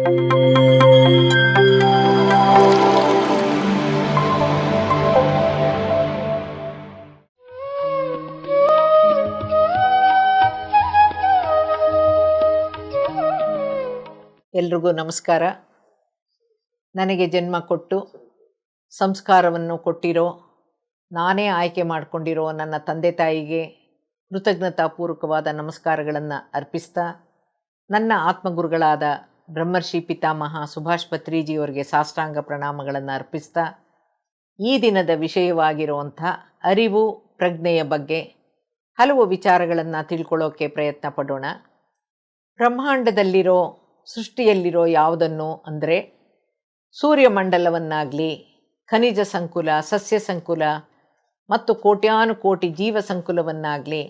ಎಲ್ರಿಗೂ ನಮಸ್ಕಾರ. ನನಗೆ ಜನ್ಮ ಕೊಟ್ಟು ಸಂಸ್ಕಾರವನ್ನು ಕೊಟ್ಟಿರೋ, ನಾನೇ ಆಯ್ಕೆ ಮಾಡಿಕೊಂಡಿರೋ ನನ್ನ ತಂದೆ ತಾಯಿಗೆ ಕೃತಜ್ಞತಾಪೂರ್ವಕವಾದ ನಮಸ್ಕಾರಗಳನ್ನು ಅರ್ಪಿಸ್ತಾ, ನನ್ನ ಆತ್ಮಗುರುಗಳಾದ ಬ್ರಹ್ಮರ್ಷಿ ಪಿತಾಮಹ ಸುಭಾಷ್ ಪತ್ರಿಜಿಯವರಿಗೆ ಸಾಷ್ಟಾಂಗ ಪ್ರಣಾಮಗಳನ್ನು ಅರ್ಪಿಸ್ತಾ, ಈ ದಿನದ ವಿಷಯವಾಗಿರುವಂಥ ಅರಿವು ಪ್ರಜ್ಞೆಯ ಬಗ್ಗೆ ಹಲವು ವಿಚಾರಗಳನ್ನು ತಿಳ್ಕೊಳ್ಳೋಕ್ಕೆ ಪ್ರಯತ್ನ ಪಡೋಣ. ಬ್ರಹ್ಮಾಂಡದಲ್ಲಿರೋ, ಸೃಷ್ಟಿಯಲ್ಲಿರೋ ಯಾವುದನ್ನು ಅಂದರೆ ಸೂರ್ಯಮಂಡಲವನ್ನಾಗಲಿ, ಖನಿಜ ಸಂಕುಲ, ಸಸ್ಯ ಸಂಕುಲ ಮತ್ತು ಕೋಟ್ಯಾನುಕೋಟಿ ಜೀವ ಸಂಕುಲವನ್ನಾಗಲಿ,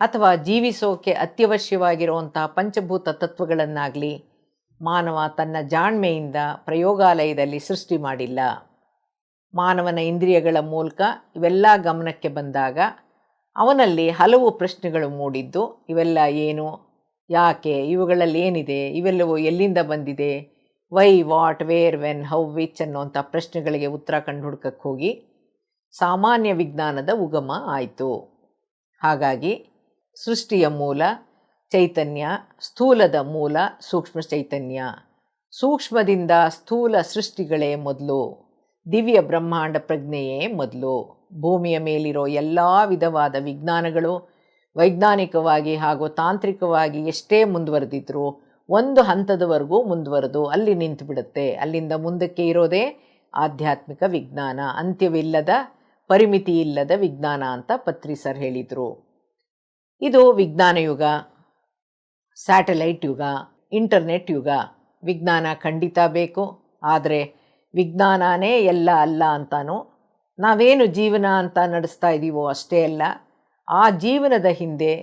ಅಥವಾ ಜೀವಿಸೋಕೆ ಅತ್ಯವಶ್ಯವಾಗಿರುವಂಥ ಪಂಚಭೂತ ತತ್ವಗಳನ್ನಾಗಲಿ ಮಾನವ ತನ್ನ ಜಾಣ್ಮೆಯಿಂದ ಪ್ರಯೋಗಾಲಯದಲ್ಲಿ ಸೃಷ್ಟಿ ಮಾಡಿಲ್ಲ. ಮಾನವನ ಇಂದ್ರಿಯಗಳ ಮೂಲಕ ಇವೆಲ್ಲ ಗಮನಕ್ಕೆ ಬಂದಾಗ ಅವನಲ್ಲಿ ಹಲವು ಪ್ರಶ್ನೆಗಳು ಮೂಡಿದ್ದು, ಇವೆಲ್ಲ ಏನು, ಯಾಕೆ, ಇವುಗಳಲ್ಲಿ ಏನಿದೆ, ಇವೆಲ್ಲವೂ ಎಲ್ಲಿಂದ ಬಂದಿದೆ, why, what, where, when, how, which ಅನ್ನುವಂಥ ಪ್ರಶ್ನೆಗಳಿಗೆ ಉತ್ತರ ಕಂಡು ಹುಡುಕಕ್ಕೆ ಹೋಗಿ ಸಾಮಾನ್ಯ ವಿಜ್ಞಾನದ ಉಗಮ ಆಯಿತು. ಹಾಗಾಗಿ ಸೃಷ್ಟಿಯ ಮೂಲ ಚೈತನ್ಯ, ಸ್ಥೂಲದ ಮೂಲ ಸೂಕ್ಷ್ಮ ಚೈತನ್ಯ, ಸೂಕ್ಷ್ಮದಿಂದ ಸ್ಥೂಲ ಸೃಷ್ಟಿಗಳೇ ಮೊದಲು, ದಿವ್ಯ ಬ್ರಹ್ಮಾಂಡ ಪ್ರಜ್ಞೆಯೇ ಮೊದಲು. ಭೂಮಿಯ ಮೇಲಿರೋ ಎಲ್ಲ ವಿಧವಾದ ವಿಜ್ಞಾನಗಳು ವೈಜ್ಞಾನಿಕವಾಗಿ ಹಾಗೂ ತಾಂತ್ರಿಕವಾಗಿ ಎಷ್ಟೇ ಮುಂದುವರೆದಿದ್ರು ಒಂದು ಹಂತದವರೆಗೂ ಮುಂದುವರೆದು ಅಲ್ಲಿ ನಿಂತು ಬಿಡುತ್ತೆ. ಅಲ್ಲಿಂದ ಮುಂದಕ್ಕೆ ಇರೋದೇ ಆಧ್ಯಾತ್ಮಿಕ ವಿಜ್ಞಾನ, ಅಂತ್ಯವಿಲ್ಲದ, ಪರಿಮಿತಿ ಇಲ್ಲದ ವಿಜ್ಞಾನ ಅಂತ ಪತ್ರಿ ಸರ್ ಹೇಳಿದರು. ಇದು ವಿಜ್ಞಾನ ಯುಗ, ಸ್ಯಾಟಲೈಟ್ ಯುಗ, ಇಂಟರ್ನೆಟ್ ಯುಗ. ವಿಜ್ಞಾನ ಖಂಡಿತ ಬೇಕು, ಆದರೆ ವಿಜ್ಞಾನನೇ ಎಲ್ಲ ಅಲ್ಲ ಅಂತಾನೋ, ನಾವೇನು ಜೀವನ ಅಂತ ನಡೆಸ್ತಾ ಇದ್ದೀವೋ ಅಷ್ಟೇ ಅಲ್ಲ, ಆ ಜೀವನದ ಹಿಂದೆ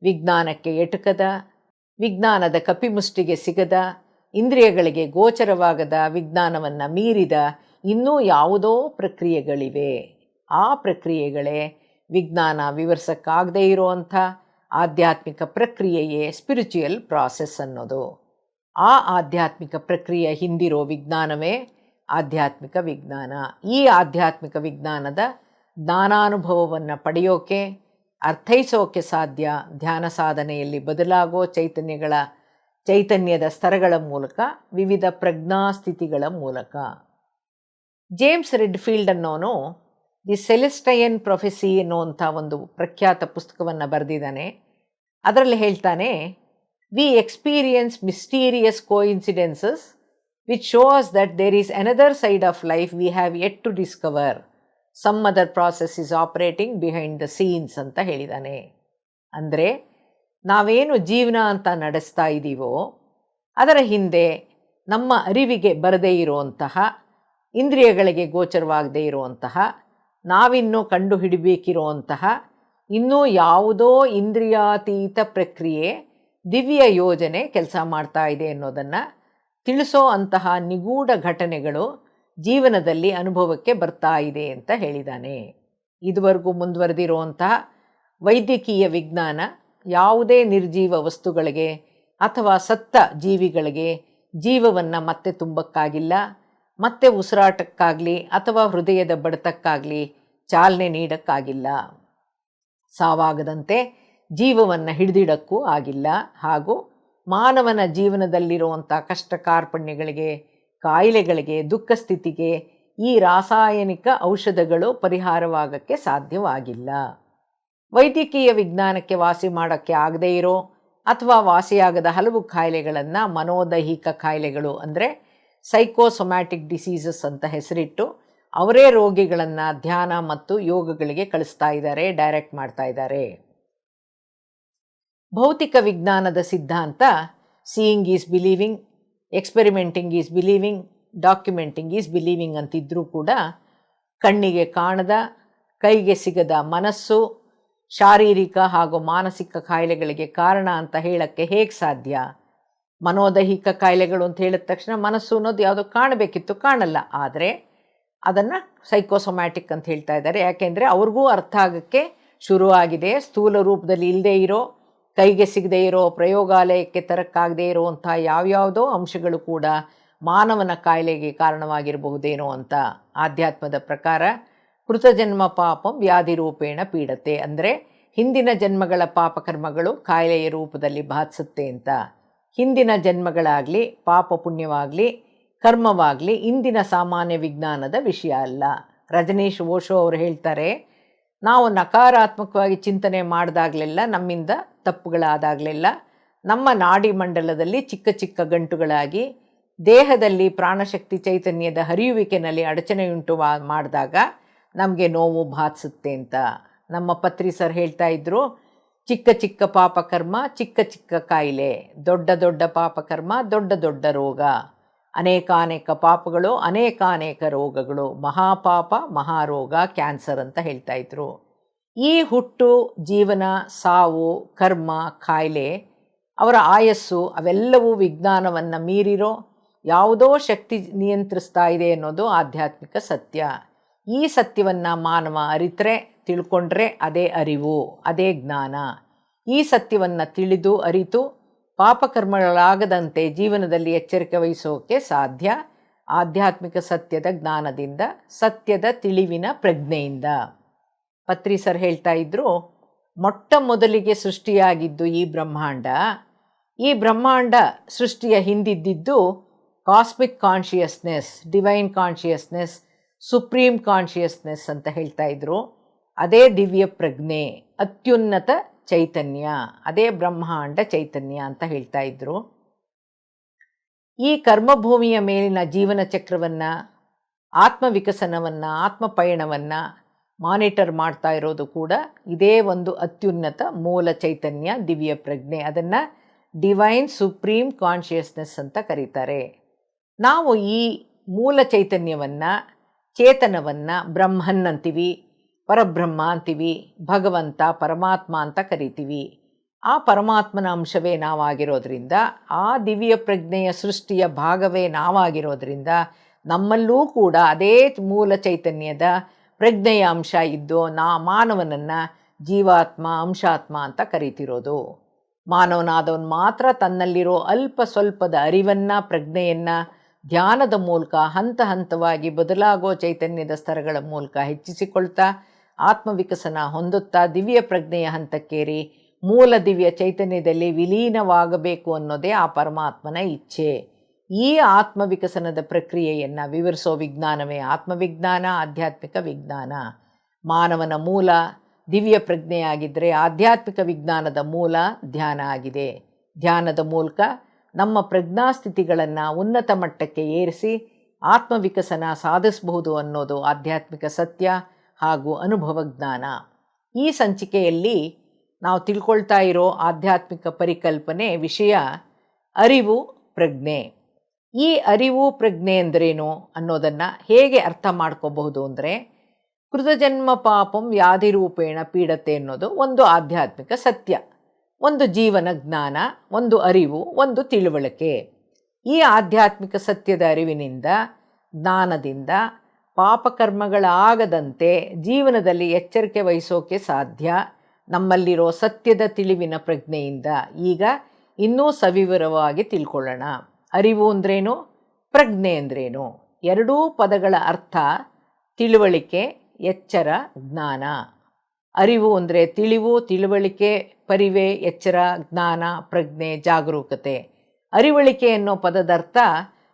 ವಿಜ್ಞಾನಕ್ಕೆ ಎಟುಕದ, ವಿಜ್ಞಾನದ ಕಪಿಮುಷ್ಟಿಗೆ ಸಿಗದ, ಇಂದ್ರಿಯಗಳಿಗೆ ಗೋಚರವಾಗದ, ವಿಜ್ಞಾನವನ್ನು ಮೀರಿದ ಇನ್ನೂ ಯಾವುದೋ ಪ್ರಕ್ರಿಯೆಗಳಿವೆ. ಆ ಪ್ರಕ್ರಿಯೆಗಳೇ ವಿಜ್ಞಾನ ವಿವರಿಸೋಕ್ಕಾಗದೇ ಇರುವಂಥ ಆಧ್ಯಾತ್ಮಿಕ ಪ್ರಕ್ರಿಯೆಯೇ ಸ್ಪಿರಿಚುಯಲ್ ಪ್ರಾಸೆಸ್ ಅನ್ನೋದು. ಆ ಆಧ್ಯಾತ್ಮಿಕ ಪ್ರಕ್ರಿಯೆ ಹಿಂದಿರೋ ವಿಜ್ಞಾನವೇ ಆಧ್ಯಾತ್ಮಿಕ ವಿಜ್ಞಾನ. ಈ ಆಧ್ಯಾತ್ಮಿಕ ವಿಜ್ಞಾನದ ಜ್ಞಾನಾನುಭವವನ್ನು ಪಡೆಯೋಕೆ, ಅರ್ಥೈಸೋಕೆ ಸಾಧ್ಯ ಧ್ಯಾನ ಸಾಧನೆಯಲ್ಲಿ ಬದಲಾಗೋ ಚೈತನ್ಯದ ಸ್ತರಗಳ ಮೂಲಕ, ವಿವಿಧ ಪ್ರಜ್ಞಾಸ್ಥಿತಿಗಳ ಮೂಲಕ. ಜೇಮ್ಸ್ ರೆಡ್ಫೀಲ್ಡ್ ಅನ್ನೋನು ದಿ ಸೆಲೆಸ್ಟೈನ್ ಪ್ರೊಫೆಸಿ ಅನ್ನುವಂಥ ಒಂದು ಪ್ರಖ್ಯಾತ ಪುಸ್ತಕವನ್ನು ಬರೆದಿದ್ದಾನೆ. ಅದರಲ್ಲಿ ಹೇಳ್ತಾನೆ, we experience mysterious coincidences which shows that there is another side of life we have yet to discover. Some other process is operating behind the scenes ಅಂತ ಹೇಳಿದ್ದಾನೆ. ಅಂದರೆ ನಾವೇನು ಜೀವನ ಅಂತ ನಡೆಸ್ತಾ ಇದ್ದೀವೋ ಅದರ ಹಿಂದೆ ನಮ್ಮ ಅರಿವಿಗೆ ಬರದೇ ಇರುವಂತಹ, ಇಂದ್ರಿಯಗಳಿಗೆ ಗೋಚರವಾಗದೇ ಇರುವಂತಹ, ನಾವಿನ್ನೂ ಕಂಡು ಹಿಡಿಬೇಕಿರುವಂತಹ ಇನ್ನೂ ಯಾವುದೋ ಇಂದ್ರಿಯಾತೀತ ಪ್ರಕ್ರಿಯೆ, ದಿವ್ಯ ಯೋಜನೆ ಕೆಲಸ ಮಾಡ್ತಾ ಇದೆ ಅನ್ನೋದನ್ನು ತಿಳಿಸೋ ಅಂತಹ ನಿಗೂಢ ಘಟನೆಗಳು ಜೀವನದಲ್ಲಿ ಅನುಭವಕ್ಕೆ ಬರ್ತಾ ಇದೆ ಅಂತ ಹೇಳಿದ್ದಾನೆ. ಇದುವರೆಗೂ ಮುಂದುವರೆದಿರುವಂತಹ ವೈದ್ಯಕೀಯ ವಿಜ್ಞಾನ ಯಾವುದೇ ನಿರ್ಜೀವ ವಸ್ತುಗಳಿಗೆ ಅಥವಾ ಸತ್ತ ಜೀವಿಗಳಿಗೆ ಜೀವವನ್ನು ಮತ್ತೆ ತುಂಬಕ್ಕಾಗಿಲ್ಲ, ಮತ್ತೆ ಉಸಿರಾಟಕ್ಕಾಗಲಿ ಅಥವಾ ಹೃದಯದ ಬಡಿತಕ್ಕಾಗಲಿ ಚಾಲನೆ ನೀಡೋಕ್ಕಾಗಿಲ್ಲ. ಸಾವಾಗದಂತೆ ಜೀವವನ್ನು ಹಿಡಿದಿಡಕ್ಕೂ ಆಗಿಲ್ಲ. ಹಾಗೂ ಮಾನವನ ಜೀವನದಲ್ಲಿರುವಂಥ ಕಷ್ಟ ಕಾರ್ಪಣ್ಯಗಳಿಗೆ, ಕಾಯಿಲೆಗಳಿಗೆ, ದುಃಖ ಸ್ಥಿತಿಗೆ ಈ ರಾಸಾಯನಿಕ ಔಷಧಗಳು ಪರಿಹಾರವಾಗಕ್ಕೆ ಸಾಧ್ಯವಾಗಿಲ್ಲ. ವೈದ್ಯಕೀಯ ವಿಜ್ಞಾನಕ್ಕೆ ವಾಸಿ ಮಾಡೋಕ್ಕೆ ಆಗದೇ ಇರೋ ಅಥವಾ ವಾಸಿಯಾಗದ ಹಲವು ಕಾಯಿಲೆಗಳನ್ನು ಮನೋದೈಹಿಕ ಕಾಯಿಲೆಗಳು ಅಂದರೆ ಸೈಕೋಸೊಮ್ಯಾಟಿಕ್ ಡಿಸೀಸಸ್ ಅಂತ ಹೆಸರಿಟ್ಟು ಅವರೇ ರೋಗಿಗಳನ್ನು ಧ್ಯಾನ ಮತ್ತು ಯೋಗಗಳಿಗೆ ಕಳಿಸ್ತಾ ಇದ್ದಾರೆ, ಡೈರೆಕ್ಟ್ ಮಾಡ್ತಾ ಇದ್ದಾರೆ. ಭೌತಿಕ ವಿಜ್ಞಾನದ ಸಿದ್ಧಾಂತ seeing is believing, experimenting is believing, documenting is believing ಅಂತಿದ್ರೂ ಕೂಡ ಕಣ್ಣಿಗೆ ಕಾಣದ, ಕೈಗೆ ಸಿಗದ ಮನಸ್ಸು ಶಾರೀರಿಕ ಹಾಗೂ ಮಾನಸಿಕ ಕಾಯಿಲೆಗಳಿಗೆ ಕಾರಣ ಅಂತ ಹೇಳೋಕ್ಕೆ ಹೇಗೆ ಸಾಧ್ಯ? ಮನೋದೈಹಿಕ ಕಾಯಿಲೆಗಳು ಅಂತ ಹೇಳಿದ ತಕ್ಷಣ ಮನಸ್ಸು ಅನ್ನೋದು ಯಾವುದೋ ಕಾಣಬೇಕಿತ್ತು, ಕಾಣಲ್ಲ. ಆದರೆ ಅದನ್ನು ಸೈಕೋಸೊಮ್ಯಾಟಿಕ್ ಅಂತ ಹೇಳ್ತಾ ಇದ್ದಾರೆ. ಯಾಕೆಂದರೆ ಅವ್ರಿಗೂ ಅರ್ಥ ಆಗೋಕ್ಕೆ ಶುರುವಾಗಿದೆ. ಸ್ಥೂಲ ರೂಪದಲ್ಲಿ ಇಲ್ಲದೇ ಇರೋ ಕೈಗೆ ಸಿಗದೇ ಇರೋ, ಪ್ರಯೋಗಾಲಯಕ್ಕೆ ತರಕ್ಕಾಗದೇ ಇರುವಂಥ ಯಾವ್ಯಾವುದೋ ಅಂಶಗಳು ಕೂಡ ಮಾನವನ ಕಾಯಿಲೆಗೆ ಕಾರಣವಾಗಿರಬಹುದೇನೋ ಅಂತ ಆಧ್ಯಾತ್ಮದ ಪ್ರಕಾರ ಕೃತಜನ್ಮ ಪಾಪಂ ವ್ಯಾಧಿ ರೂಪೇಣ ಪೀಡತೆ, ಅಂದರೆ ಹಿಂದಿನ ಜನ್ಮಗಳ ಪಾಪಕರ್ಮಗಳು ಕಾಯಿಲೆಯ ರೂಪದಲ್ಲಿ ಬಾಧಿಸುತ್ತೆ ಅಂತ. ಹಿಂದಿನ ಜನ್ಮಗಳಾಗಲಿ ಪಾಪ ಪುಣ್ಯವಾಗಲಿ ಕರ್ಮವಾಗಲಿ ಇಂದಿನ ಸಾಮಾನ್ಯ ವಿಜ್ಞಾನದ ವಿಷಯ ಅಲ್ಲ. ರಜನೀಶ್ ಓಶೋ ಅವರು ಹೇಳ್ತಾರೆ, ನಾವು ನಕಾರಾತ್ಮಕವಾಗಿ ಚಿಂತನೆ ಮಾಡಿದಾಗಲೆಲ್ಲ, ನಮ್ಮಿಂದ ತಪ್ಪುಗಳಾದಾಗಲೆಲ್ಲ ನಮ್ಮ ನಾಡಿ ಮಂಡಲದಲ್ಲಿ ಚಿಕ್ಕ ಚಿಕ್ಕ ಗಂಟುಗಳಾಗಿ ದೇಹದಲ್ಲಿ ಪ್ರಾಣಶಕ್ತಿ ಚೈತನ್ಯದ ಹರಿಯುವಿಕೆಯಲ್ಲಿ ಅಡಚಣೆಯುಂಟು ಮಾಡಿದಾಗ ನಮಗೆ ನೋವು ಬಾಧಿಸುತ್ತೆ ಅಂತ. ನಮ್ಮ ಪತ್ರಿ ಸರ್ ಹೇಳ್ತಾ ಇದ್ರು, ಚಿಕ್ಕ ಚಿಕ್ಕ ಪಾಪಕರ್ಮ ಚಿಕ್ಕ ಚಿಕ್ಕ ಕಾಯಿಲೆ, ದೊಡ್ಡ ದೊಡ್ಡ ಪಾಪಕರ್ಮ ದೊಡ್ಡ ದೊಡ್ಡ ರೋಗ, ಅನೇಕಾನೇಕ ಪಾಪಗಳು ಅನೇಕಾನೇಕ ರೋಗಗಳು, ಮಹಾಪಾಪ ಮಹಾರೋಗ ಕ್ಯಾನ್ಸರ್ ಅಂತ ಹೇಳ್ತಾ ಇದ್ರು. ಈ ಹುಟ್ಟು, ಜೀವನ, ಸಾವು, ಕರ್ಮ, ಕಾಯಿಲೆ, ಅವರ ಆಯಸ್ಸು ಅವೆಲ್ಲವೂ ವಿಜ್ಞಾನವನ್ನು ಮೀರಿರೋ ಯಾವುದೋ ಶಕ್ತಿ ನಿಯಂತ್ರಿಸ್ತಾ ಇದೆ ಅನ್ನೋದು ಆಧ್ಯಾತ್ಮಿಕ ಸತ್ಯ. ಈ ಸತ್ಯವನ್ನು ಮಾನವ ಅರಿತರೆ, ತಿಳ್ಕೊಂಡ್ರೆ ಅದೇ ಅರಿವು, ಅದೇ ಜ್ಞಾನ. ಈ ಸತ್ಯವನ್ನು ತಿಳಿದು ಅರಿತು ಪಾಪಕರ್ಮಗಳಾಗದಂತೆ ಜೀವನದಲ್ಲಿ ಎಚ್ಚರಿಕೆ ವಹಿಸೋಕೆ ಸಾಧ್ಯ ಆಧ್ಯಾತ್ಮಿಕ ಸತ್ಯದ ಜ್ಞಾನದಿಂದ, ಸತ್ಯದ ತಿಳಿವಿನ ಪ್ರಜ್ಞೆಯಿಂದ. ಪತ್ರಿ ಸರ್ ಹೇಳ್ತಾ ಇದ್ರು, ಮೊಟ್ಟ ಮೊದಲಿಗೆ ಸೃಷ್ಟಿಯಾಗಿದ್ದು ಈ ಬ್ರಹ್ಮಾಂಡ ಸೃಷ್ಟಿಯ ಹಿಂದಿದ್ದಿದ್ದು cosmic consciousness, divine consciousness, supreme consciousness ಅಂತ ಹೇಳ್ತಾ ಇದ್ರು. ಅದೇ ದಿವ್ಯ ಪ್ರಜ್ಞೆ, ಅತ್ಯುನ್ನತ ಚೈತನ್ಯ, ಅದೇ ಬ್ರಹ್ಮಾಂಡ ಚೈತನ್ಯ ಅಂತ ಹೇಳ್ತಾ ಇದ್ರು. ಈ ಕರ್ಮಭೂಮಿಯ ಮೇಲಿನ ಜೀವನ ಚಕ್ರವನ್ನು, ಆತ್ಮವಿಕಸನವನ್ನು, ಆತ್ಮಪಯಣವನ್ನು ಮಾನಿಟರ್ ಮಾಡ್ತಾ ಇರೋದು ಕೂಡ ಇದೇ ಒಂದು ಅತ್ಯುನ್ನತ ಮೂಲ ಚೈತನ್ಯ, ದಿವ್ಯ ಪ್ರಜ್ಞೆ. ಅದನ್ನು ಡಿವೈನ್ ಸುಪ್ರೀಂ ಕಾನ್ಷಿಯಸ್ನೆಸ್ ಅಂತ ಕರೀತಾರೆ. ನಾವು ಈ ಮೂಲ ಚೈತನ್ಯವನ್ನು, ಚೇತನವನ್ನು ಬ್ರಹ್ಮನ್ ಅಂತೀವಿ, ಪರಬ್ರಹ್ಮ ಅಂತೀವಿ, ಭಗವಂತ ಪರಮಾತ್ಮ ಅಂತ ಕರಿತೀವಿ. ಆ ಪರಮಾತ್ಮನ ಅಂಶವೇ ನಾವಾಗಿರೋದ್ರಿಂದ, ಆ ದಿವ್ಯ ಪ್ರಜ್ಞೆಯ ಸೃಷ್ಟಿಯ ಭಾಗವೇ ನಾವಾಗಿರೋದ್ರಿಂದ ನಮ್ಮಲ್ಲೂ ಕೂಡ ಅದೇ ಮೂಲ ಚೈತನ್ಯದ ಪ್ರಜ್ಞೆಯ ಅಂಶ ಇದ್ದು ಮಾನವನನ್ನು ಜೀವಾತ್ಮ, ಅಂಶಾತ್ಮ ಅಂತ ಕರಿತಿರೋದು. ಮಾನವನಾದವನು ಮಾತ್ರ ತನ್ನಲ್ಲಿರೋ ಅಲ್ಪ ಸ್ವಲ್ಪದ ಅರಿವನ್ನು, ಪ್ರಜ್ಞೆಯನ್ನು ಧ್ಯಾನದ ಮೂಲಕ ಹಂತ ಹಂತವಾಗಿ ಬದಲಾಗೋ ಚೈತನ್ಯದ ಸ್ತರಗಳ ಮೂಲಕ ಹೆಚ್ಚಿಸಿಕೊಳ್ತಾ ಆತ್ಮವಿಕಸನ ಹೊಂದುತ್ತಾ ದಿವ್ಯ ಪ್ರಜ್ಞೆಯ ಹಂತಕ್ಕೇರಿ ಮೂಲ ದಿವ್ಯ ಚೈತನ್ಯದಲ್ಲಿ ವಿಲೀನವಾಗಬೇಕು ಅನ್ನೋದೇ ಆ ಪರಮಾತ್ಮನ ಇಚ್ಛೆ. ಈ ಆತ್ಮವಿಕಸನದ ಪ್ರಕ್ರಿಯೆಯನ್ನು ವಿವರಿಸೋ ವಿಜ್ಞಾನವೇ ಆತ್ಮವಿಜ್ಞಾನ, ಆಧ್ಯಾತ್ಮಿಕ ವಿಜ್ಞಾನ. ಮಾನವನ ಮೂಲ ದಿವ್ಯ ಪ್ರಜ್ಞೆಯಾಗಿದ್ದರೆ ಆಧ್ಯಾತ್ಮಿಕ ವಿಜ್ಞಾನದ ಮೂಲ ಧ್ಯಾನ ಆಗಿದೆ. ಧ್ಯಾನದ ಮೂಲಕ ನಮ್ಮ ಪ್ರಜ್ಞಾಸ್ಥಿತಿಗಳನ್ನು ಉನ್ನತ ಮಟ್ಟಕ್ಕೆ ಏರಿಸಿ ಆತ್ಮವಿಕಸನ ಸಾಧಿಸಬಹುದು ಅನ್ನೋದು ಆಧ್ಯಾತ್ಮಿಕ ಸತ್ಯ ಹಾಗೂ ಅನುಭವ ಜ್ಞಾನ. ಈ ಸಂಚಿಕೆಯಲ್ಲಿ ನಾವು ತಿಳ್ಕೊಳ್ತಾ ಇರೋ ಆಧ್ಯಾತ್ಮಿಕ ಪರಿಕಲ್ಪನೆ ವಿಷಯ ಅರಿವು, ಪ್ರಜ್ಞೆ. ಈ ಅರಿವು, ಪ್ರಜ್ಞೆ ಅಂದ್ರೇನು ಅನ್ನೋದನ್ನು ಹೇಗೆ ಅರ್ಥ ಮಾಡ್ಕೋಬಹುದು ಅಂದರೆ, ಕೃತಜನ್ಮ ಪಾಪಂ ವ್ಯಾಧಿ ರೂಪೇಣ ಪೀಡತೆ ಅನ್ನೋದು ಒಂದು ಆಧ್ಯಾತ್ಮಿಕ ಸತ್ಯ, ಒಂದು ಜೀವನ ಜ್ಞಾನ, ಒಂದು ಅರಿವು, ಒಂದು ತಿಳುವಳಿಕೆ. ಈ ಆಧ್ಯಾತ್ಮಿಕ ಸತ್ಯದ ಅರಿವಿನಿಂದ, ಜ್ಞಾನದಿಂದ ಪಾಪಕರ್ಮಗಳಾಗದಂತೆ ಜೀವನದಲ್ಲಿ ಎಚ್ಚರಿಕೆ ವಹಿಸೋಕೆ ಸಾಧ್ಯ ನಮ್ಮಲ್ಲಿರೋ ಸತ್ಯದ ತಿಳಿವಿನ ಪ್ರಜ್ಞೆಯಿಂದ. ಈಗ ಇನ್ನೂ ಸವಿವರವಾಗಿ ತಿಳ್ಕೊಳ್ಳೋಣ. ಅರಿವು ಅಂದ್ರೇನು, ಪ್ರಜ್ಞೆ ಅಂದ್ರೇನು? ಎರಡೂ ಪದಗಳ ಅರ್ಥ ತಿಳುವಳಿಕೆ, ಎಚ್ಚರ, ಜ್ಞಾನ. ಅರಿವು ಅಂದರೆ ತಿಳಿವು, ತಿಳುವಳಿಕೆ, ಪರಿವೆ, ಎಚ್ಚರ, ಜ್ಞಾನ, ಪ್ರಜ್ಞೆ, ಜಾಗರೂಕತೆ. ಅರಿವಳಿಕೆ ಅನ್ನೋ ಪದದರ್ಥ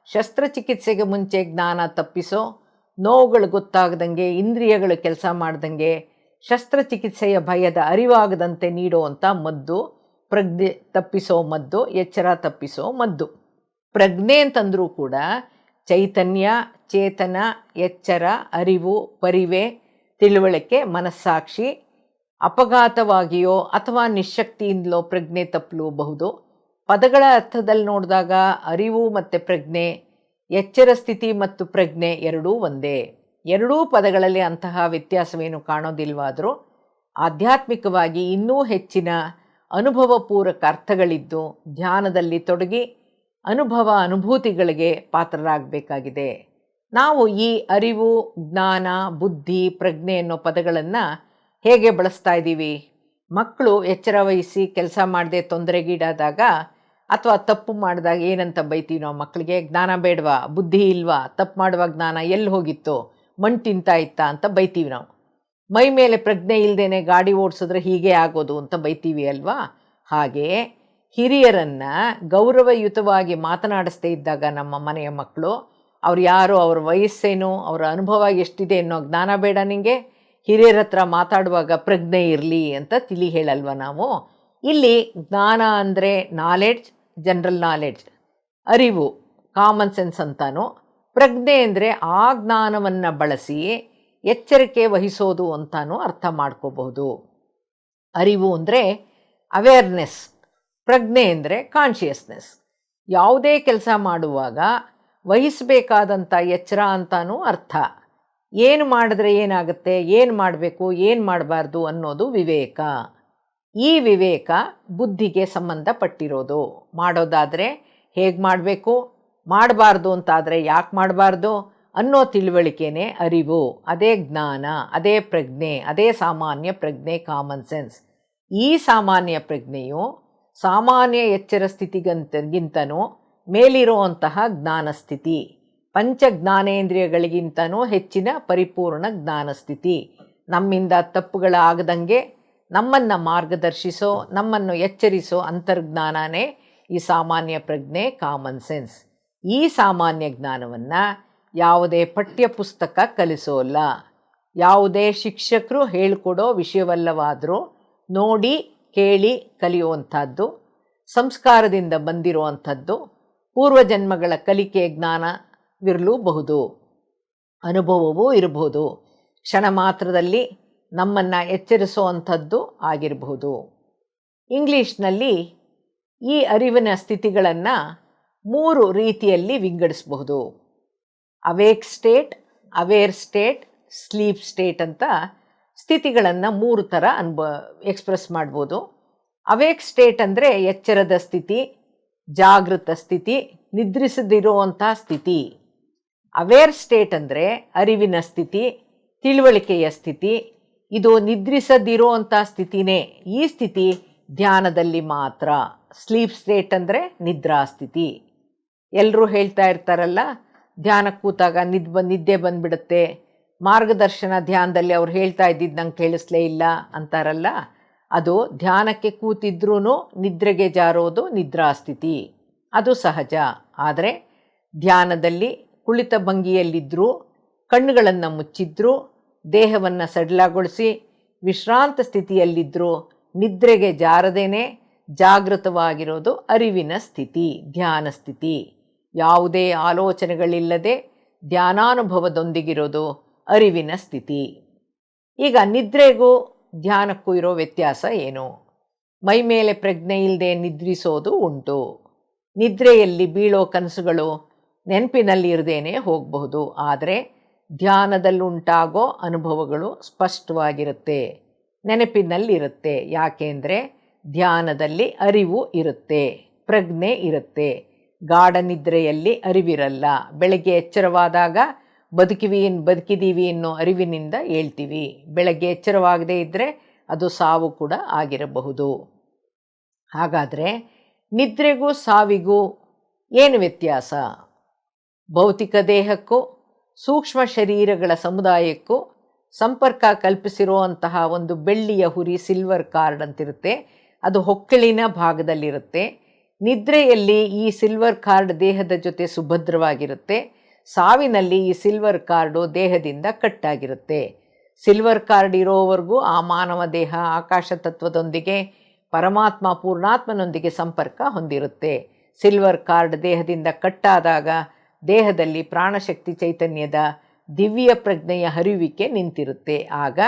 ಶಸ್ತ್ರಚಿಕಿತ್ಸೆಗೆ ಮುಂಚೆ ಜ್ಞಾನ ತಪ್ಪಿಸೋ, ನೋವುಗಳು ಗೊತ್ತಾಗದಂಗೆ, ಇಂದ್ರಿಯಗಳು ಕೆಲಸ ಮಾಡ್ದಂಗೆ, ಶಸ್ತ್ರಚಿಕಿತ್ಸೆಯ ಭಯದ ಅರಿವಾಗದಂತೆ ನೀಡುವಂಥ ಮದ್ದು. ಪ್ರಜ್ಞೆ ತಪ್ಪಿಸೋ ಮದ್ದು, ಎಚ್ಚರ ತಪ್ಪಿಸೋ ಮದ್ದು. ಪ್ರಜ್ಞೆ ಅಂತಂದರೂ ಕೂಡ ಚೈತನ್ಯ, ಚೇತನ, ಎಚ್ಚರ, ಅರಿವು, ಪರಿವೆ, ತಿಳುವಳಿಕೆ, ಮನಸ್ಸಾಕ್ಷಿ. ಅಪಘಾತವಾಗಿಯೋ ಅಥವಾ ನಿಶಕ್ತಿಯಿಂದಲೋ ಪ್ರಜ್ಞೆ ತಪ್ಪಲೂಬಹುದು. ಪದಗಳ ಅರ್ಥದಲ್ಲಿ ನೋಡಿದಾಗ ಅರಿವು ಮತ್ತು ಪ್ರಜ್ಞೆ, ಎಚ್ಚರ ಸ್ಥಿತಿ ಮತ್ತು ಪ್ರಜ್ಞೆ ಎರಡೂ ಒಂದೇ. ಎರಡೂ ಪದಗಳಲ್ಲಿ ಅಂತಹ ವ್ಯತ್ಯಾಸವೇನು ಕಾಣೋದಿಲ್ವಾದರೂ ಆಧ್ಯಾತ್ಮಿಕವಾಗಿ ಇನ್ನೂ ಹೆಚ್ಚಿನ ಅನುಭವಪೂರ್ವಕ ಅರ್ಥಗಳಿದ್ದು ಧ್ಯಾನದಲ್ಲಿ ತೊಡಗಿ ಅನುಭೂತಿಗಳಿಗೆ ಪಾತ್ರರಾಗಬೇಕಾಗಿದೆ. ನಾವು ಈ ಅರಿವು, ಜ್ಞಾನ, ಬುದ್ಧಿ, ಪ್ರಜ್ಞೆ ಅನ್ನೋ ಪದಗಳನ್ನು ಹೇಗೆ ಬಳಸ್ತಾ ಇದ್ದೀವಿ? ಮಕ್ಕಳು ಎಚ್ಚರ ವಹಿಸಿ ಕೆಲಸ ಮಾಡದೆ ತೊಂದರೆಗೀಡಾದಾಗ ಅಥವಾ ತಪ್ಪು ಮಾಡಿದಾಗ ಏನಂತ ಬೈತೀವಿ ನಾವು ಮಕ್ಕಳಿಗೆ? ಜ್ಞಾನ ಬೇಡವಾ, ಬುದ್ಧಿ ಇಲ್ವಾ, ತಪ್ಪು ಮಾಡುವ ಜ್ಞಾನ ಎಲ್ಲಿ ಹೋಗಿತ್ತು, ಮಣ್ಣು ತಿಂತಾ ಇತ್ತಾ ಅಂತ ಬೈತೀವಿ ನಾವು. ಮೈ ಮೇಲೆ ಪ್ರಜ್ಞೆ ಇಲ್ಲದೇನೆ ಗಾಡಿ ಓಡಿಸಿದ್ರೆ ಹೀಗೆ ಆಗೋದು ಅಂತ ಬೈತೀವಿ ಅಲ್ವಾ? ಹಾಗೆ ಹಿರಿಯರನ್ನು ಗೌರವಯುತವಾಗಿ ಮಾತನಾಡಿಸ್ದೇ ಇದ್ದಾಗ ನಮ್ಮ ಮನೆಯ ಮಕ್ಕಳು, ಅವ್ರು ಯಾರು, ಅವ್ರ ವಯಸ್ಸೇನು, ಅವರ ಅನುಭವ ಎಷ್ಟಿದೆ ಅನ್ನೋ ಜ್ಞಾನ ಬೇಡ ನಿಮಗೆ? ಹಿರಿಯರ ಹತ್ರ ಮಾತಾಡುವಾಗ ಪ್ರಜ್ಞೆ ಇರಲಿ ಅಂತ ತಿಳಿ ಹೇಳಲ್ವ ನಾವು? ಇಲ್ಲಿ ಜ್ಞಾನ ಅಂದರೆ ನಾಲೆಡ್ಜ್, ಜನರಲ್ ನಾಲೆಡ್ಜ್, ಅರಿವು, ಕಾಮನ್ ಸೆನ್ಸ್ ಅಂತಾನು. ಪ್ರಜ್ಞೆ ಅಂದರೆ ಆ ಜ್ಞಾನವನ್ನು ಬಳಸಿ ಎಚ್ಚರಿಕೆ ವಹಿಸೋದು ಅಂತಾನು ಅರ್ಥ ಮಾಡ್ಕೋಬಹುದು. ಅರಿವು ಅಂದರೆ ಅವೇರ್ನೆಸ್, ಪ್ರಜ್ಞೆ ಅಂದರೆ ಕಾನ್ಷಿಯಸ್ನೆಸ್. ಯಾವುದೇ ಕೆಲಸ ಮಾಡುವಾಗ ವಹಿಸಬೇಕಾದಂಥ ಎಚ್ಚರ ಅಂತಾನೂ ಅರ್ಥ. ಏನು ಮಾಡಿದ್ರೆ ಏನಾಗುತ್ತೆ, ಏನು ಮಾಡಬೇಕು, ಏನು ಮಾಡಬಾರ್ದು ಅನ್ನೋದು ವಿವೇಕ. ಈ ವಿವೇಕ ಬುದ್ಧಿಗೆ ಸಂಬಂಧಪಟ್ಟಿರೋದು. ಮಾಡೋದಾದರೆ ಹೇಗೆ ಮಾಡಬೇಕು, ಮಾಡಬಾರ್ದು ಅಂತಾದರೆ ಯಾಕೆ ಮಾಡಬಾರ್ದು ಅನ್ನೋ ತಿಳುವಳಿಕೆನೇ ಅರಿವು. ಅದೇ ಜ್ಞಾನ, ಅದೇ ಪ್ರಜ್ಞೆ, ಅದೇ ಸಾಮಾನ್ಯ ಪ್ರಜ್ಞೆ, ಕಾಮನ್ ಸೆನ್ಸ್. ಈ ಸಾಮಾನ್ಯ ಪ್ರಜ್ಞೆಯು ಸಾಮಾನ್ಯ ಎಚ್ಚರ ಸ್ಥಿತಿಗಿಂತನೂ ಮೇಲಿರುವಂತಹ ಜ್ಞಾನಸ್ಥಿತಿ, ಪಂಚ ಜ್ಞಾನೇಂದ್ರಿಯಗಳಿಗಿಂತನೂ ಹೆಚ್ಚಿನ ಪರಿಪೂರ್ಣ ಜ್ಞಾನಸ್ಥಿತಿ. ನಮ್ಮಿಂದ ತಪ್ಪುಗಳಾಗದಂಗೆ ನಮ್ಮನ್ನು ಮಾರ್ಗದರ್ಶಿಸೋ, ನಮ್ಮನ್ನು ಎಚ್ಚರಿಸೋ ಅಂತರ್ಜ್ಞಾನನೇ ಈ ಸಾಮಾನ್ಯ ಪ್ರಜ್ಞೆ, ಕಾಮನ್ ಸೆನ್ಸ್. ಈ ಸಾಮಾನ್ಯ ಜ್ಞಾನವನ್ನು ಯಾವುದೇ ಪಠ್ಯ ಪುಸ್ತಕ ಕಲಿಸೋಲ್ಲ, ಯಾವುದೇ ಶಿಕ್ಷಕರು ಹೇಳಿಕೊಡೋ ವಿಷಯವಲ್ಲವಾದರೂ ನೋಡಿ ಕೇಳಿ ಕಲಿಯುವಂಥದ್ದು, ಸಂಸ್ಕಾರದಿಂದ ಬಂದಿರುವಂಥದ್ದು, ಪೂರ್ವಜನ್ಮಗಳ ಕಲಿಕೆ ಜ್ಞಾನವಿರಲೂಬಹುದು, ಅನುಭವವೂ ಇರಬಹುದು, ಕ್ಷಣ ಮಾತ್ರದಲ್ಲಿ ನಮ್ಮನ್ನು ಎಚ್ಚರಿಸುವಂಥದ್ದು ಆಗಿರಬಹುದು. ಇಂಗ್ಲೀಷ್ನಲ್ಲಿ ಈ ಅರಿವಿನ ಸ್ಥಿತಿಗಳನ್ನು 3 ರೀತಿಯಲ್ಲಿ ವಿಂಗಡಿಸಬಹುದು. Awake state, aware state, sleep state ಅಂತ ಸ್ಥಿತಿಗಳನ್ನು 3 ಥರ ಎಕ್ಸ್ಪ್ರೆಸ್ ಮಾಡ್ಬೋದು. ಅವೇಕ್ ಸ್ಟೇಟ್ ಅಂದರೆ ಎಚ್ಚರದ ಸ್ಥಿತಿ, ಜಾಗೃತ ಸ್ಥಿತಿ, ನಿದ್ರಿಸದಿರುವಂಥ ಸ್ಥಿತಿ. ಅವೇರ್ ಸ್ಟೇಟ್ ಅಂದರೆ ಅರಿವಿನ ಸ್ಥಿತಿ, ತಿಳುವಳಿಕೆಯ ಸ್ಥಿತಿ. ಇದು ನಿದ್ರಿಸದಿರುವಂಥ ಸ್ಥಿತಿನೇ. ಈ ಸ್ಥಿತಿ ಧ್ಯಾನದಲ್ಲಿ ಮಾತ್ರ. ಸ್ಲೀಪ್ ಸ್ಟೇಟ್ ಅಂದರೆ ನಿದ್ರಾ ಸ್ಥಿತಿ. ಎಲ್ಲರೂ ಹೇಳ್ತಾ ಇರ್ತಾರಲ್ಲ, ಧ್ಯಾನಕ್ಕೆ ಕೂತಾಗ ನಿದ್ದೆ ಬಂದುಬಿಡುತ್ತೆ, ಮಾರ್ಗದರ್ಶನ ಧ್ಯಾನದಲ್ಲಿ ಅವ್ರು ಹೇಳ್ತಾ ಇದ್ದಿದ್ದು ನಂಗೆ ಕೇಳಿಸ್ಲೇ ಇಲ್ಲ ಅಂತಾರಲ್ಲ, ಅದು ಧ್ಯಾನಕ್ಕೆ ಕೂತಿದ್ರೂ ನಿದ್ರೆಗೆ ಜಾರೋದು ನಿದ್ರಾಸ್ಥಿತಿ. ಅದು ಸಹಜ. ಆದರೆ ಧ್ಯಾನದಲ್ಲಿ ಕುಳಿತ ಭಂಗಿಯಲ್ಲಿದ್ದರೂ, ಕಣ್ಣುಗಳನ್ನು ಮುಚ್ಚಿದ್ರೂ, ದೇಹವನ್ನು ಸಡಿಲಗೊಳಿಸಿ ವಿಶ್ರಾಂತ ಸ್ಥಿತಿಯಲ್ಲಿದ್ದರೂ ನಿದ್ರೆಗೆ ಜಾರದೇನೆ ಜಾಗೃತವಾಗಿರೋದು ಅರಿವಿನ ಸ್ಥಿತಿ, ಧ್ಯಾನ ಸ್ಥಿತಿ. ಯಾವುದೇ ಆಲೋಚನೆಗಳಿಲ್ಲದೆ ಧ್ಯಾನಾನುಭವದೊಂದಿಗಿರೋದು ಅರಿವಿನ ಸ್ಥಿತಿ. ಈಗ ನಿದ್ರೆಗೂ ಧ್ಯಾನಕ್ಕೂ ಇರೋ ವ್ಯತ್ಯಾಸ ಏನು? ಮೈ ಮೇಲೆ ಪ್ರಜ್ಞೆ ಇಲ್ಲದೆ ನಿದ್ರಿಸೋದು ಉಂಟು. ನಿದ್ರೆಯಲ್ಲಿ ಬೀಳೋ ಕನಸುಗಳು ನೆನಪಿನಲ್ಲಿ ಇರದೇನೆ ಹೋಗಬಹುದು. ಆದರೆ ಧ್ಯಾನದಲ್ಲುಂಟಾಗೋ ಅನುಭವಗಳು ಸ್ಪಷ್ಟವಾಗಿರುತ್ತೆ, ನೆನಪಿನಲ್ಲಿರುತ್ತೆ. ಯಾಕೆಂದರೆ ಧ್ಯಾನದಲ್ಲಿ ಅರಿವು ಇರುತ್ತೆ, ಪ್ರಜ್ಞೆ ಇರುತ್ತೆ. ಗಾಢ ನಿದ್ರೆಯಲ್ಲಿ ಅರಿವಿರಲ್ಲ. ಬೆಳಗ್ಗೆ ಎಚ್ಚರವಾದಾಗ ಬದುಕಿದೀವಿ ಅನ್ನೋ ಅರಿವಿನಿಂದ ಹೇಳ್ತೀವಿ. ಬೆಳಗ್ಗೆ ಎಚ್ಚರವಾಗದೇ ಇದ್ದರೆ ಅದು ಸಾವು ಕೂಡ ಆಗಿರಬಹುದು. ಹಾಗಾದರೆ ನಿದ್ರೆಗೂ ಸಾವಿಗೂ ಏನು ವ್ಯತ್ಯಾಸ? ಭೌತಿಕ ದೇಹಕ್ಕೂ ಸೂಕ್ಷ್ಮ ಶರೀರಗಳ ಸಮುದಾಯಕ್ಕೂ ಸಂಪರ್ಕ ಕಲ್ಪಿಸಿರುವಂತಹ ಒಂದು ಬೆಳ್ಳಿಯ ಹುರಿ, ಸಿಲ್ವರ್ ಕಾರ್ಡ್ ಅಂತಿರುತ್ತೆ. ಅದು ಹೊಕ್ಕಳಿನ ಭಾಗದಲ್ಲಿರುತ್ತೆ. ನಿದ್ರೆಯಲ್ಲಿ ಈ ಸಿಲ್ವರ್ ಕಾರ್ಡ್ ದೇಹದ ಜೊತೆ ಸುಭದ್ರವಾಗಿರುತ್ತೆ. ಸಾವಿನಲ್ಲಿ ಈ ಸಿಲ್ವರ್ ಕಾರ್ಡು ದೇಹದಿಂದ ಕಟ್ಟಾಗಿರುತ್ತೆ. ಸಿಲ್ವರ್ ಕಾರ್ಡ್ ಇರೋವರೆಗೂ ಆ ಮಾನವ ದೇಹ ಆಕಾಶ ತತ್ವದೊಂದಿಗೆ, ಪರಮಾತ್ಮ ಪೂರ್ಣಾತ್ಮನೊಂದಿಗೆ ಸಂಪರ್ಕ ಹೊಂದಿರುತ್ತೆ. ಸಿಲ್ವರ್ ಕಾರ್ಡ್ ದೇಹದಿಂದ ಕಟ್ಟಾದಾಗ ದೇಹದಲ್ಲಿ ಪ್ರಾಣಶಕ್ತಿ ಚೈತನ್ಯದ ದಿವ್ಯ ಪ್ರಜ್ಞೆಯ ಹರಿವಿಕೆ ನಿಂತಿರುತ್ತೆ. ಆಗ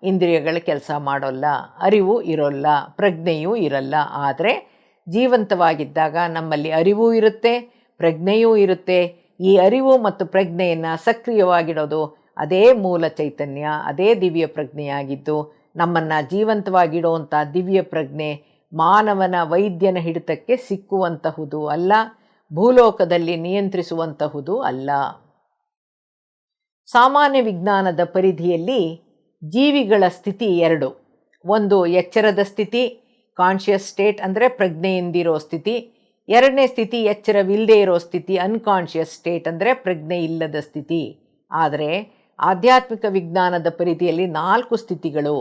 ಇಂದ್ರಿಯಗಳ ಕೆಲಸ ಮಾಡೋಲ್ಲ, ಅರಿವು ಇರೋಲ್ಲ, ಪ್ರಜ್ಞೆಯೂ ಇರಲ್ಲ. ಆದರೆ ಜೀವಂತವಾಗಿದ್ದಾಗ ನಮ್ಮಲ್ಲಿ ಅರಿವು ಇರುತ್ತೆ, ಪ್ರಜ್ಞೆಯೂ ಇರುತ್ತೆ. ಈ ಅರಿವು ಮತ್ತು ಪ್ರಜ್ಞೆಯನ್ನು ಸಕ್ರಿಯವಾಗಿಡೋದು ಅದೇ ಮೂಲ ಚೈತನ್ಯ, ಅದೇ ದಿವ್ಯ ಪ್ರಜ್ಞೆಯಾಗಿದ್ದು, ನಮ್ಮನ್ನು ಜೀವಂತವಾಗಿಡುವಂಥ ದಿವ್ಯ ಪ್ರಜ್ಞೆ ಮಾನವನ ವೈದ್ಯನ ಹಿಡಿತಕ್ಕೆ ಸಿಕ್ಕುವಂತಹುದು ಅಲ್ಲ, ಭೂಲೋಕದಲ್ಲಿ ನಿಯಂತ್ರಿಸುವಂತಹುದು ಅಲ್ಲ. ಸಾಮಾನ್ಯ ವಿಜ್ಞಾನದ ಪರಿಧಿಯಲ್ಲಿ ಜೀವಿಗಳ ಸ್ಥಿತಿ 2. ಒಂದು ಎಚ್ಚರದ ಸ್ಥಿತಿ, ಕಾನ್ಷಿಯಸ್ ಸ್ಟೇಟ್ ಅಂದರೆ ಪ್ರಜ್ಞೆಯಿಂದಿರೋ ಸ್ಥಿತಿ. ಎರಡನೇ ಸ್ಥಿತಿ ಎಚ್ಚರವಿಲ್ಲದೆ ಇರೋ ಸ್ಥಿತಿ, ಅನ್ಕಾನ್ಷಿಯಸ್ ಸ್ಟೇಟ್ ಅಂದರೆ ಪ್ರಜ್ಞೆ ಇಲ್ಲದ ಸ್ಥಿತಿ. ಆದರೆ ಆಧ್ಯಾತ್ಮಿಕ ವಿಜ್ಞಾನದ ಪರಿಧಿಯಲ್ಲಿ 4 ಸ್ಥಿತಿಗಳು.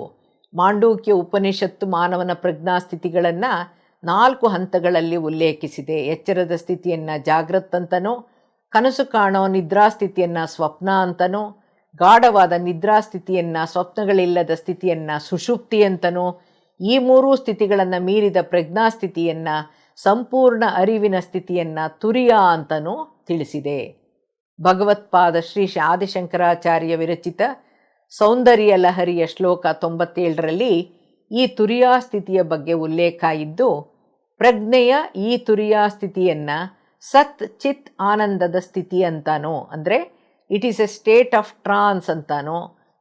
ಮಾಂಡೂಕ್ಯ ಉಪನಿಷತ್ತು ಮಾನವನ ಪ್ರಜ್ಞಾಸ್ಥಿತಿಗಳನ್ನು 4 ಹಂತಗಳಲ್ಲಿ ಉಲ್ಲೇಖಿಸಿದೆ. ಎಚ್ಚರದ ಸ್ಥಿತಿಯನ್ನು ಜಾಗೃತ್ ಅಂತನೋ, ಕನಸು ಕಾಣೋ ನಿದ್ರಾಸ್ಥಿತಿಯನ್ನು ಸ್ವಪ್ನ ಅಂತನೋ, ಗಾಢವಾದ ನಿದ್ರಾಸ್ಥಿತಿಯನ್ನು, ಸ್ವಪ್ನಗಳಿಲ್ಲದ ಸ್ಥಿತಿಯನ್ನು ಸುಷುಪ್ತಿ ಅಂತನೋ, ಈ 3 ಸ್ಥಿತಿಗಳನ್ನು ಮೀರಿದ ಪ್ರಜ್ಞಾಸ್ಥಿತಿಯನ್ನು, ಸಂಪೂರ್ಣ ಅರಿವಿನ ಸ್ಥಿತಿಯನ್ನು ತುರಿಯ ಅಂತನೂ ತಿಳಿಸಿದೆ. ಭಗವತ್ಪಾದ ಶ್ರೀ ಆದಿಶಂಕರಾಚಾರ್ಯ ವಿರಚಿತ ಸೌಂದರ್ಯ ಲಹರಿಯ ಶ್ಲೋಕ 97ರಲ್ಲಿ ಈ ತುರಿಯಾ ಸ್ಥಿತಿಯ ಬಗ್ಗೆ ಉಲ್ಲೇಖ ಇದ್ದು, ಪ್ರಜ್ಞೆಯ ಈ ತುರಿಯಾ ಸ್ಥಿತಿಯನ್ನು ಸತ್ ಚಿತ್ ಆನಂದದ ಸ್ಥಿತಿ ಅಂತಾನೋ, ಅಂದರೆ it is a state of trance ಅಂತಾನೋ,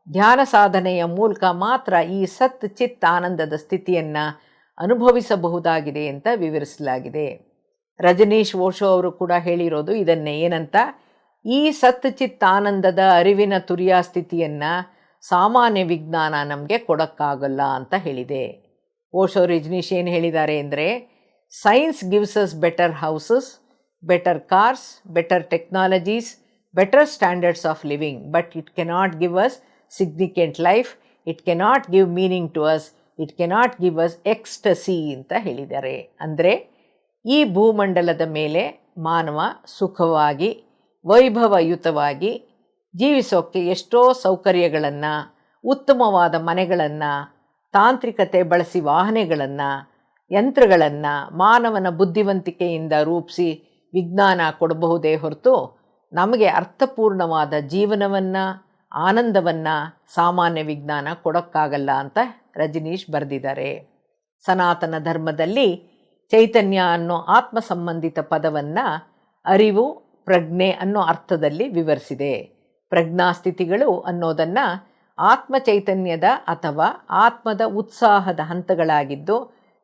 ಧ್ಯಾನ ಸಾಧನೆಯ ಮೂಲಕ ಮಾತ್ರ ಈ ಸತ್ ಚಿತ್ ಆನಂದದ ಸ್ಥಿತಿಯನ್ನು ಅನುಭವಿಸಬಹುದಾಗಿದೆ ಅಂತ ವಿವರಿಸಲಾಗಿದೆ. ರಜನೀಶ್ ಓಶೋ ಅವರು ಕೂಡ ಹೇಳಿರೋದು ಇದನ್ನೇ. ಏನಂತ, ಈ ಸತ್ ಚಿತ್ ಆನಂದದ ಅರಿವಿನ ತುರಿಯಾ ಸ್ಥಿತಿಯನ್ನು ಸಾಮಾನ್ಯ ವಿಜ್ಞಾನ ನಮಗೆ ಕೊಡೋಕ್ಕಾಗಲ್ಲ ಅಂತ ಹೇಳಿದೆ. ಓಶೋ ರಜನೀಶ್ ಏನು ಹೇಳಿದ್ದಾರೆ ಅಂದರೆ, science gives us better houses, better cars, better technologies, better standards of living, but it cannot give us significant life, it cannot give meaning to us, it cannot give us ecstasy ಅಂತ ಹೇಳಿದ್ದಾರೆ. ಅಂದರೆ ಈ ಭೂಮಂಡಲದ ಮೇಲೆ ಮಾನವ ಸುಖವಾಗಿ ವೈಭವಯುತವಾಗಿ ಜೀವಿಸೋಕ್ಕೆ ಎಷ್ಟೋ ಸೌಕರ್ಯಗಳನ್ನು, ಉತ್ತಮವಾದ ಮನೆಗಳನ್ನು, ತಾಂತ್ರಿಕತೆ ಬಳಸಿ ವಾಹನಗಳನ್ನು, ಯಂತ್ರಗಳನ್ನು ಮಾನವನ ಬುದ್ಧಿವಂತಿಕೆಯಿಂದ ರೂಪಿಸಿ ವಿಜ್ಞಾನ ಕೊಡಬಹುದೇ ಹೊರತು ನಮಗೆ ಅರ್ಥಪೂರ್ಣವಾದ ಜೀವನವನ್ನು, ಆನಂದವನ್ನು ಸಾಮಾನ್ಯ ವಿಜ್ಞಾನ ಕೊಡೋಕ್ಕಾಗಲ್ಲ ಅಂತ ರಜನೀಶ್ ಬರೆದಿದ್ದಾರೆ. ಸನಾತನ ಧರ್ಮದಲ್ಲಿ ಚೈತನ್ಯ ಅನ್ನೋ ಆತ್ಮ ಸಂಬಂಧಿತ ಪದವನ್ನು ಅರಿವು, ಪ್ರಜ್ಞೆ ಅನ್ನೋ ಅರ್ಥದಲ್ಲಿ ವಿವರಿಸಿದೆ. ಪ್ರಜ್ಞಾಸ್ಥಿತಿಗಳು ಅನ್ನೋದನ್ನು ಆತ್ಮ ಚೈತನ್ಯದ ಅಥವಾ ಆತ್ಮದ ಉತ್ಸಾಹದ ಹಂತಗಳಾಗಿದ್ದು,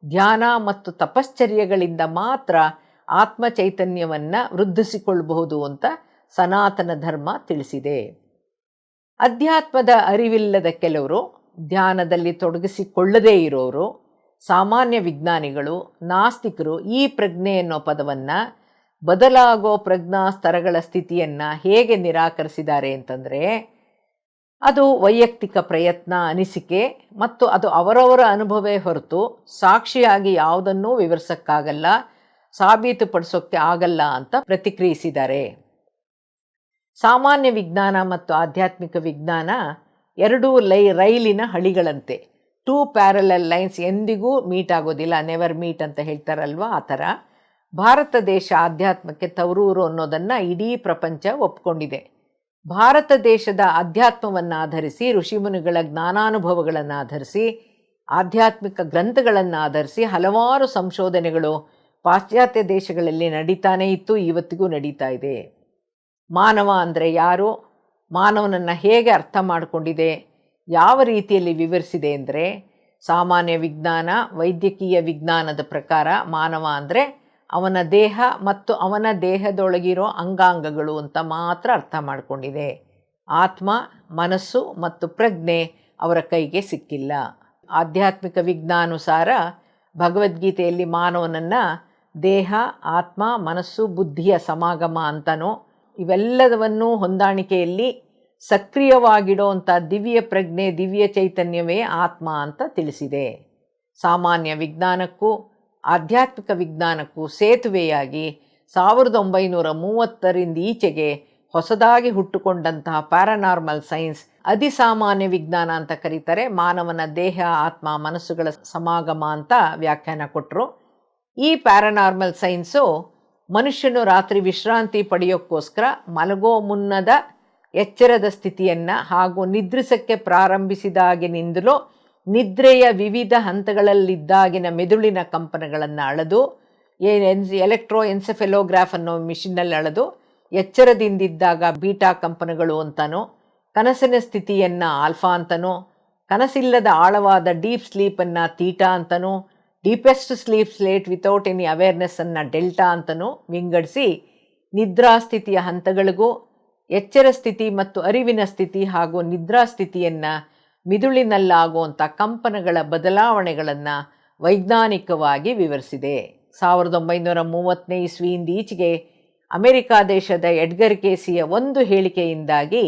ಧ್ಯಾನ ಮತ್ತು ತಪಶ್ಚರ್ಯಗಳಿಂದ ಮಾತ್ರ ಆತ್ಮ ಚೈತನ್ಯವನ್ನು ವೃದ್ಧಿಸಿಕೊಳ್ಳಬಹುದು ಅಂತ ಸನಾತನ ಧರ್ಮ ತಿಳಿಸಿದೆ. ಅಧ್ಯಾತ್ಮದ ಅರಿವಿಲ್ಲದ ಕೆಲವರು, ಧ್ಯಾನದಲ್ಲಿ ತೊಡಗಿಸಿಕೊಳ್ಳದೇ ಇರೋರು, ಸಾಮಾನ್ಯ ವಿಜ್ಞಾನಿಗಳು, ನಾಸ್ತಿಕರು ಈ ಪ್ರಜ್ಞೆ ಅನ್ನೋ ಪದವನ್ನು ಬದಲಾಗೋ ಪ್ರಜ್ಞಾ ಸ್ತರಗಳ ಸ್ಥಿತಿಯನ್ನು ಹೇಗೆ ನಿರಾಕರಿಸಿದ್ದಾರೆ ಅಂತಂದರೆ, ಅದು ವೈಯಕ್ತಿಕ ಪ್ರಯತ್ನ, ಅನಿಸಿಕೆ ಮತ್ತು ಅದು ಅವರವರ ಅನುಭವವೇ ಹೊರತು ಸಾಕ್ಷಿಯಾಗಿ ಯಾವುದನ್ನೂ ವಿವರಿಸೋಕ್ಕಾಗಲ್ಲ, ಸಾಬೀತುಪಡಿಸೋಕ್ಕೆ ಆಗಲ್ಲ ಅಂತ ಪ್ರತಿಕ್ರಿಯಿಸಿದ್ದಾರೆ. ಸಾಮಾನ್ಯ ವಿಜ್ಞಾನ ಮತ್ತು ಆಧ್ಯಾತ್ಮಿಕ ವಿಜ್ಞಾನ ಎರಡೂ ರೈಲಿನ ಹಳಿಗಳಂತೆ. 2 ಪ್ಯಾರಲಲ್ ಲೈನ್ಸ್ ಎಂದಿಗೂ ಮೀಟ್ ಆಗೋದಿಲ್ಲ, ನೆವರ್ ಮೀಟ್ ಅಂತ ಹೇಳ್ತಾರಲ್ವ, ಆ ಥರ. ಭಾರತ ದೇಶ ಆಧ್ಯಾತ್ಮಕ್ಕೆ ತವರೂರು ಅನ್ನೋದನ್ನು ಇಡೀ ಪ್ರಪಂಚ ಒಪ್ಕೊಂಡಿದೆ. ಭಾರತ ದೇಶದ ಅಧ್ಯಾತ್ಮವನ್ನು ಆಧರಿಸಿ, ಋಷಿಮುನಿಗಳ ಜ್ಞಾನಾನುಭವಗಳನ್ನು ಆಧರಿಸಿ, ಆಧ್ಯಾತ್ಮಿಕ ಗ್ರಂಥಗಳನ್ನು ಆಧರಿಸಿ ಹಲವಾರು ಸಂಶೋಧನೆಗಳು ಪಾಶ್ಚಾತ್ಯ ದೇಶಗಳಲ್ಲಿ ನಡೀತಾನೇ ಇತ್ತು, ಇವತ್ತಿಗೂ ನಡೀತಾ ಇದೆ. ಮಾನವ ಅಂದರೆ ಯಾರು, ಮಾನವನನ್ನು ಹೇಗೆ ಅರ್ಥ ಮಾಡಿಕೊಂಡಿದೆ, ಯಾವ ರೀತಿಯಲ್ಲಿ ವಿವರಿಸಿದೆ ಅಂದರೆ, ಸಾಮಾನ್ಯ ವಿಜ್ಞಾನ, ವೈದ್ಯಕೀಯ ವಿಜ್ಞಾನದ ಪ್ರಕಾರ ಮಾನವ ಅಂದರೆ ಅವನ ದೇಹ ಮತ್ತು ಅವನ ದೇಹದೊಳಗಿರೋ ಅಂಗಾಂಗಗಳು ಅಂತ ಮಾತ್ರ ಅರ್ಥ ಮಾಡಿಕೊಂಡಿದೆ. ಆತ್ಮ, ಮನಸ್ಸು ಮತ್ತು ಪ್ರಜ್ಞೆ ಅವರ ಕೈಗೆ ಸಿಕ್ಕಿಲ್ಲ. ಆಧ್ಯಾತ್ಮಿಕ ವಿಜ್ಞಾನುಸಾರ ಭಗವದ್ಗೀತೆಯಲ್ಲಿ ಮಾನವನನ್ನು ದೇಹ, ಆತ್ಮ, ಮನಸ್ಸು, ಬುದ್ಧಿಯ ಸಮಾಗಮ ಅಂತನೋ, ಇವೆಲ್ಲದವನ್ನೂ ಹೊಂದಾಣಿಕೆಯಲ್ಲಿ ಸಕ್ರಿಯವಾಗಿಡೋಂಥ ದಿವ್ಯ ಪ್ರಜ್ಞೆ, ದಿವ್ಯ ಚೈತನ್ಯವೇ ಆತ್ಮ ಅಂತ ತಿಳಿಸಿದೆ. ಸಾಮಾನ್ಯ ವಿಜ್ಞಾನಕ್ಕೂ ಆಧ್ಯಾತ್ಮಿಕ ವಿಜ್ಞಾನಕ್ಕೂ ಸೇತುವೆಯಾಗಿ 1930ರಿಂದ ಈಚೆಗೆ ಹೊಸದಾಗಿ ಹುಟ್ಟುಕೊಂಡಂತಹ ಪ್ಯಾರಾನಾರ್ಮಲ್ ಸೈನ್ಸ್, ಅಧಿಸಾಮಾನ್ಯ ವಿಜ್ಞಾನ ಅಂತ ಕರೀತಾರೆ, ಮಾನವನ ದೇಹ, ಆತ್ಮ, ಮನಸ್ಸುಗಳ ಸಮಾಗಮ ಅಂತ ವ್ಯಾಖ್ಯಾನ ಕೊಟ್ಟರು. ಈ ಪ್ಯಾರಾನಾರ್ಮಲ್ ಸೈನ್ಸು ಮನುಷ್ಯನು ರಾತ್ರಿ ವಿಶ್ರಾಂತಿ ಪಡೆಯೋಕ್ಕೋಸ್ಕರ ಮಲಗೋ ಮುನ್ನದ ಎಚ್ಚರದ ಸ್ಥಿತಿಯನ್ನು ಹಾಗೂ ನಿದ್ರಿಸಕ್ಕೆ ಪ್ರಾರಂಭಿಸಿದಾಗಿನಿಂದಲೂ ನಿದ್ರೆಯ ವಿವಿಧ ಹಂತಗಳಲ್ಲಿದ್ದಾಗಿನ ಮೆದುಳಿನ ಕಂಪನಗಳನ್ನು ಅಳೆದು, ಎಲೆಕ್ಟ್ರೋ ಎನ್ಸೆಫೆಲೋಗ್ರಾಫ್ ಅನ್ನೋ ಮಿಷಿನಲ್ಲಿ ಅಳೆದು, ಎಚ್ಚರದಿಂದಿದ್ದಾಗ ಬೀಟಾ ಕಂಪನಗಳು ಅಂತನೋ, ಕನಸಿನ ಸ್ಥಿತಿಯನ್ನು ಆಲ್ಫಾ ಅಂತನೋ, ಕನಸಿಲ್ಲದ ಆಳವಾದ ಡೀಪ್ ಸ್ಲೀಪನ್ನು ತೀಟಾ ಅಂತನೋ, deepest sleep slate without any ಅವೇರ್ನೆಸ್ಸನ್ನು ಡೆಲ್ಟಾ ಅಂತನೂ ವಿಂಗಡಿಸಿ, ನಿದ್ರಾಸ್ಥಿತಿಯ ಹಂತಗಳಿಗೂ ಎಚ್ಚರ ಸ್ಥಿತಿ ಮತ್ತು ಅರಿವಿನ ಸ್ಥಿತಿ ಹಾಗೂ ನಿದ್ರಾಸ್ಥಿತಿಯನ್ನು ಮಿದುಳಿನಲ್ಲಾಗುವಂಥ ಕಂಪನಗಳ ಬದಲಾವಣೆಗಳನ್ನು ವೈಜ್ಞಾನಿಕವಾಗಿ ವಿವರಿಸಿದೆ. 1930ನೇ ಇಸ್ವಿಯಿಂದ ಈಚೆಗೆ ಅಮೆರಿಕಾ ದೇಶದ ಎಡ್ಗರ್ ಕೇಸಿಯ ಒಂದು ಹೇಳಿಕೆಯಿಂದಾಗಿ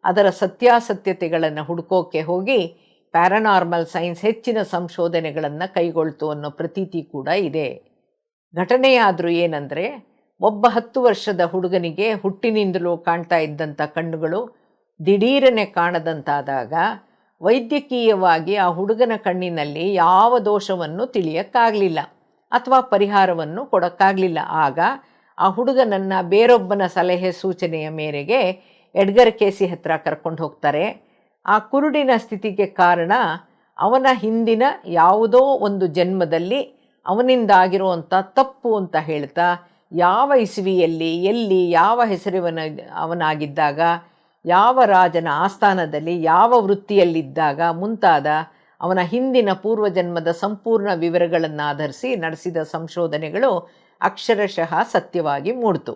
ಅದರ ಸತ್ಯಾಸತ್ಯತೆಗಳನ್ನು ಹುಡುಕೋಕ್ಕೆ ಹೋಗಿ ಪ್ಯಾರಾನಾರ್ಮಲ್ ಸೈನ್ಸ್ ಹೆಚ್ಚಿನ ಸಂಶೋಧನೆಗಳನ್ನು ಕೈಗೊಳ್ತು ಅನ್ನೋ ಪ್ರತೀತಿ ಕೂಡ ಇದೆ. ಘಟನೆಯಾದರೂ ಏನಂದರೆ, ಒಬ್ಬ 10 ವರ್ಷದ ಹುಡುಗನಿಗೆ ಹುಟ್ಟಿನಿಂದಲೂ ಕಾಣ್ತಾ ಇದ್ದಂಥ ಕಣ್ಣುಗಳು ದಿಢೀರನೆ ಕಾಣದಂತಾದಾಗ ವೈದ್ಯಕೀಯವಾಗಿ ಆ ಹುಡುಗನ ಕಣ್ಣಿನಲ್ಲಿ ಯಾವ ದೋಷವನ್ನು ತಿಳಿಯಕ್ಕಾಗಲಿಲ್ಲ ಅಥವಾ ಪರಿಹಾರವನ್ನು ಕೊಡೋಕ್ಕಾಗಲಿಲ್ಲ. ಆಗ ಆ ಹುಡುಗನನ್ನು ಬೇರೊಬ್ಬನ ಸಲಹೆ ಸೂಚನೆಯ ಮೇರೆಗೆ ಎಡ್ಗರ್ ಕೇಸಿ ಹತ್ರ ಕರ್ಕೊಂಡು ಹೋಗ್ತಾರೆ. ಆ ಕುರುಡಿನ ಸ್ಥಿತಿಗೆ ಕಾರಣ ಅವನ ಹಿಂದಿನ ಯಾವುದೋ ಒಂದು ಜನ್ಮದಲ್ಲಿ ಅವನಿಂದಾಗಿರುವಂಥ ತಪ್ಪು ಅಂತ ಹೇಳ್ತಾ, ಯಾವ ಇಸವಿಯಲ್ಲಿ ಎಲ್ಲಿ ಯಾವ ಅವನಾಗಿದ್ದಾಗ, ಯಾವ ರಾಜನ ಆಸ್ಥಾನದಲ್ಲಿ ಯಾವ ವೃತ್ತಿಯಲ್ಲಿದ್ದಾಗ ಮುಂತಾದ ಅವನ ಹಿಂದಿನ ಪೂರ್ವಜನ್ಮದ ಸಂಪೂರ್ಣ ವಿವರಗಳನ್ನಾಧರಿಸಿ ನಡೆಸಿದ ಸಂಶೋಧನೆಗಳು ಅಕ್ಷರಶಃ ಸತ್ಯವಾಗಿ ಮೂಡಿತು.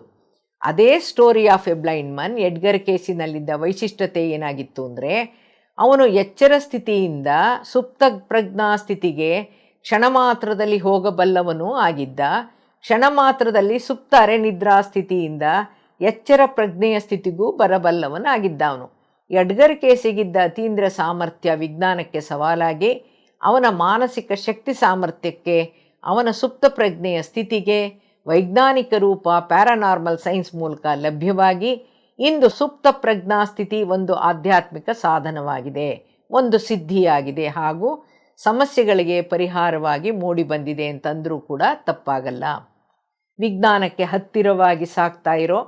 ಅದೇ story of a blind man Edgar ಕೇಸಿನಲ್ಲಿದ್ದ ವೈಶಿಷ್ಟ್ಯತೆ ಏನಾಗಿತ್ತು ಅಂದರೆ, ಅವನು ಎಚ್ಚರ ಸ್ಥಿತಿಯಿಂದ ಸುಪ್ತ ಪ್ರಜ್ಞಾ ಸ್ಥಿತಿಗೆ ಕ್ಷಣ ಮಾತ್ರದಲ್ಲಿ ಹೋಗಬಲ್ಲವನೂ ಆಗಿದ್ದ, ಕ್ಷಣ ಮಾತ್ರದಲ್ಲಿ ಸುಪ್ತ ಅರೆನಿದ್ರಾ ಸ್ಥಿತಿಯಿಂದ ಎಚ್ಚರ ಪ್ರಜ್ಞೆಯ ಸ್ಥಿತಿಗೂ ಬರಬಲ್ಲವನಾಗಿದ್ದ. ಅವನು ಎಡ್ಗರ್ ಕೇಸಿಗಿದ್ದ ಅತೀಂದ್ರ ಸಾಮರ್ಥ್ಯ ವಿಜ್ಞಾನಕ್ಕೆ ಸವಾಲಾಗಿ ಅವನ ಮಾನಸಿಕ ಶಕ್ತಿ ಸಾಮರ್ಥ್ಯಕ್ಕೆ, ಅವನ ಸುಪ್ತ ಪ್ರಜ್ಞೆಯ ಸ್ಥಿತಿಗೆ ವೈಜ್ಞಾನಿಕ ರೂಪ ಪ್ಯಾರಾನಾರ್ಮಲ್ ಸೈನ್ಸ್ ಮೂಲಕ ಲಭ್ಯವಾಗಿ ಇಂದು ಸುಪ್ತ ಪ್ರಜ್ಞಾ ಸ್ಥಿತಿ ಒಂದು ಆಧ್ಯಾತ್ಮಿಕ ಸಾಧನವಾಗಿದೆ, ಒಂದು ಸಿದ್ಧಿಯಾಗಿದೆ ಹಾಗೂ ಸಮಸ್ಯೆಗಳಿಗೆ ಪರಿಹಾರವಾಗಿ ಮೂಡಿ ಬಂದಿದೆ ಅಂತಂದರೂ ಕೂಡ ತಪ್ಪಾಗಲ್ಲ. ವಿಜ್ಞಾನಕ್ಕೆ ಹತ್ತಿರವಾಗಿ ಸಾಗ್ತಾ ಇರೋ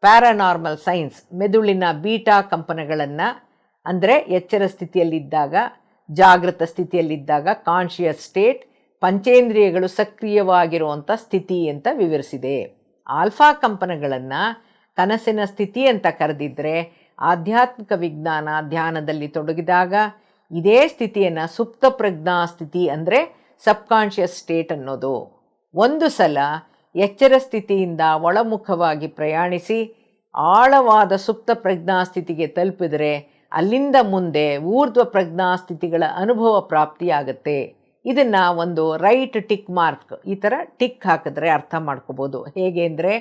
ಪ್ಯಾರಾನಾರ್ಮಲ್ ಸೈನ್ಸ್ ಮೆದುಳಿನ ಬೀಟಾ ಕಂಪನಗಳನ್ನು, ಅಂದರೆ ಎಚ್ಚರ ಸ್ಥಿತಿಯಲ್ಲಿದ್ದಾಗ, ಜಾಗೃತ ಸ್ಥಿತಿಯಲ್ಲಿದ್ದಾಗ ಕಾನ್ಷಿಯಸ್ ಸ್ಟೇಟ್, ಪಂಚೇಂದ್ರಿಯಗಳು ಸಕ್ರಿಯವಾಗಿರುವಂಥ ಸ್ಥಿತಿ ಅಂತ ವಿವರಿಸಿದೆ. ಆಲ್ಫಾ ಕಂಪನಗಳನ್ನು ಕನಸಿನ ಸ್ಥಿತಿ ಅಂತ ಕರೆದಿದ್ದರೆ, ಆಧ್ಯಾತ್ಮಿಕ ವಿಜ್ಞಾನ ಧ್ಯಾನದಲ್ಲಿ ತೊಡಗಿದಾಗ ಇದೇ ಸ್ಥಿತಿಯನ್ನು ಸುಪ್ತ ಪ್ರಜ್ಞಾ ಸ್ಥಿತಿ ಅಂದರೆ ಸಬ್ಕಾನ್ಷಿಯಸ್ ಸ್ಟೇಟ್ ಅನ್ನೋದು. ಒಂದು ಸಲ ಎಚ್ಚರ ಸ್ಥಿತಿಯಿಂದ ಒಳಮುಖವಾಗಿ ಪ್ರಯಾಣಿಸಿ ಆಳವಾದ ಸುಪ್ತ ಪ್ರಜ್ಞಾ ಸ್ಥಿತಿಗೆ ತಲುಪಿದರೆ ಅಲ್ಲಿಂದ ಮುಂದೆ ಊರ್ಧ್ವ ಪ್ರಜ್ಞಾ ಸ್ಥಿತಿಗಳ ಅನುಭವ ಪ್ರಾಪ್ತಿಯಾಗತ್ತೆ. ಇದನ್ನು ಒಂದು ರೈಟ್ ಟಿಕ್ ಮಾರ್ಕ್, ಈ ಥರ ಟಿಕ್ ಹಾಕಿದ್ರೆ ಅರ್ಥ ಮಾಡ್ಕೋಬೋದು. ಹೇಗೆ ಅಂದರೆ,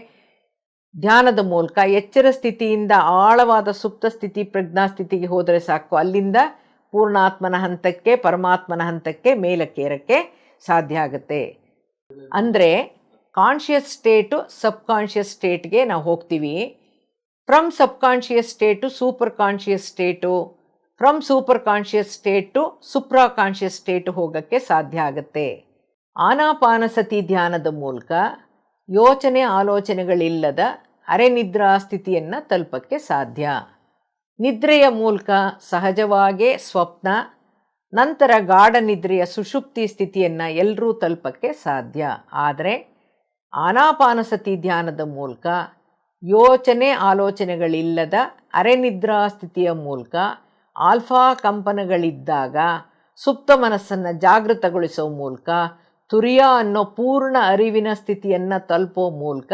ಧ್ಯಾನದ ಮೂಲಕ ಎಚ್ಚರ ಸ್ಥಿತಿಯಿಂದ ಆಳವಾದ ಸುಪ್ತ ಸ್ಥಿತಿ ಪ್ರಜ್ಞಾ ಸ್ಥಿತಿಗೆ ಹೋದರೆ ಸಾಕು, ಅಲ್ಲಿಂದ ಪೂರ್ಣಾತ್ಮನ ಹಂತಕ್ಕೆ, ಪರಮಾತ್ಮನ ಹಂತಕ್ಕೆ ಮೇಲಕ್ಕೇರಕ್ಕೆ ಸಾಧ್ಯ ಆಗುತ್ತೆ. ಅಂದರೆ ಕಾನ್ಷಿಯಸ್ ಸ್ಟೇಟು ಸಬ್ಕಾನ್ಷಿಯಸ್ ಸ್ಟೇಟ್ಗೆ ನಾವು ಹೋಗ್ತೀವಿ, from subconscious state super conscious state, from super conscious state ಸುಪ್ರಾ conscious state ಹೋಗೋಕ್ಕೆ ಸಾಧ್ಯ ಆಗುತ್ತೆ. ಆನಾಪಾನಸತಿ ಧ್ಯಾನದ ಮೂಲಕ ಯೋಚನೆ ಆಲೋಚನೆಗಳಿಲ್ಲದ ಅರೆನಿದ್ರಾ ಸ್ಥಿತಿಯನ್ನು ತಲುಪಕ್ಕೆ ಸಾಧ್ಯ. ನಿದ್ರೆಯ ಮೂಲಕ ಸಹಜವಾಗೇ ಸ್ವಪ್ನ, ನಂತರ ಗಾಢ ನಿದ್ರೆಯ ಸುಷುಪ್ತಿ ಸ್ಥಿತಿಯನ್ನು ಎಲ್ಲರೂ ತಲುಪಕ್ಕೆ ಸಾಧ್ಯ. ಆದರೆ ಆನಾಪಾನಸತಿ ಧ್ಯಾನದ ಮೂಲಕ ಯೋಚನೆ ಆಲೋಚನೆಗಳಿಲ್ಲದ ಅರೆನಿದ್ರಾ ಸ್ಥಿತಿಯ ಮೂಲಕ ಆಲ್ಫಾ ಕಂಪನಗಳಿದ್ದಾಗ ಸುಪ್ತ ಮನಸ್ಸನ್ನು ಜಾಗೃತಗೊಳಿಸೋ ಮೂಲಕ ತುರಿಯ ಅನ್ನೋ ಪೂರ್ಣ ಅರಿವಿನ ಸ್ಥಿತಿಯನ್ನು ತಲುಪೋ ಮೂಲಕ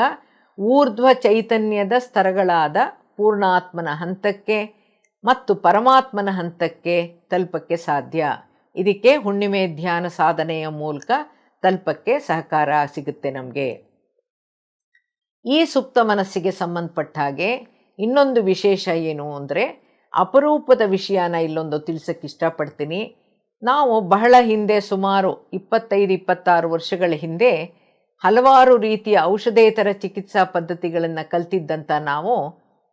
ಊರ್ಧ್ವ ಚೈತನ್ಯದ ಸ್ತರಗಳಾದ ಪೂರ್ಣಾತ್ಮನ ಹಂತಕ್ಕೆ ಮತ್ತು ಪರಮಾತ್ಮನ ಹಂತಕ್ಕೆ ತಲುಪಕ್ಕೆ ಸಾಧ್ಯ. ಇದಕ್ಕೆ ಹುಣ್ಣಿಮೆ ಧ್ಯಾನ ಸಾಧನೆಯ ಮೂಲಕ ತಲುಪಕ್ಕೆ ಸಹಕಾರ ಸಿಗುತ್ತೆ ನಮಗೆ. ಈ ಸುಪ್ತ ಮನಸ್ಸಿಗೆ ಸಂಬಂಧಪಟ್ಟ ಹಾಗೆ ಇನ್ನೊಂದು ವಿಶೇಷ ಏನು ಅಂದರೆ, ಅಪರೂಪದ ವಿಷಯನ ಇಲ್ಲೊಂದು ತಿಳಿಸೋಕ್ಕೆ ಇಷ್ಟಪಡ್ತೀನಿ. ನಾವು ಬಹಳ ಹಿಂದೆ, ಸುಮಾರು 25-26 ವರ್ಷಗಳ ಹಿಂದೆ ಹಲವಾರು ರೀತಿಯ ಔಷಧೇತರ ಚಿಕಿತ್ಸಾ ಪದ್ಧತಿಗಳನ್ನು ಕಲ್ತಿದ್ದಂಥ ನಾವು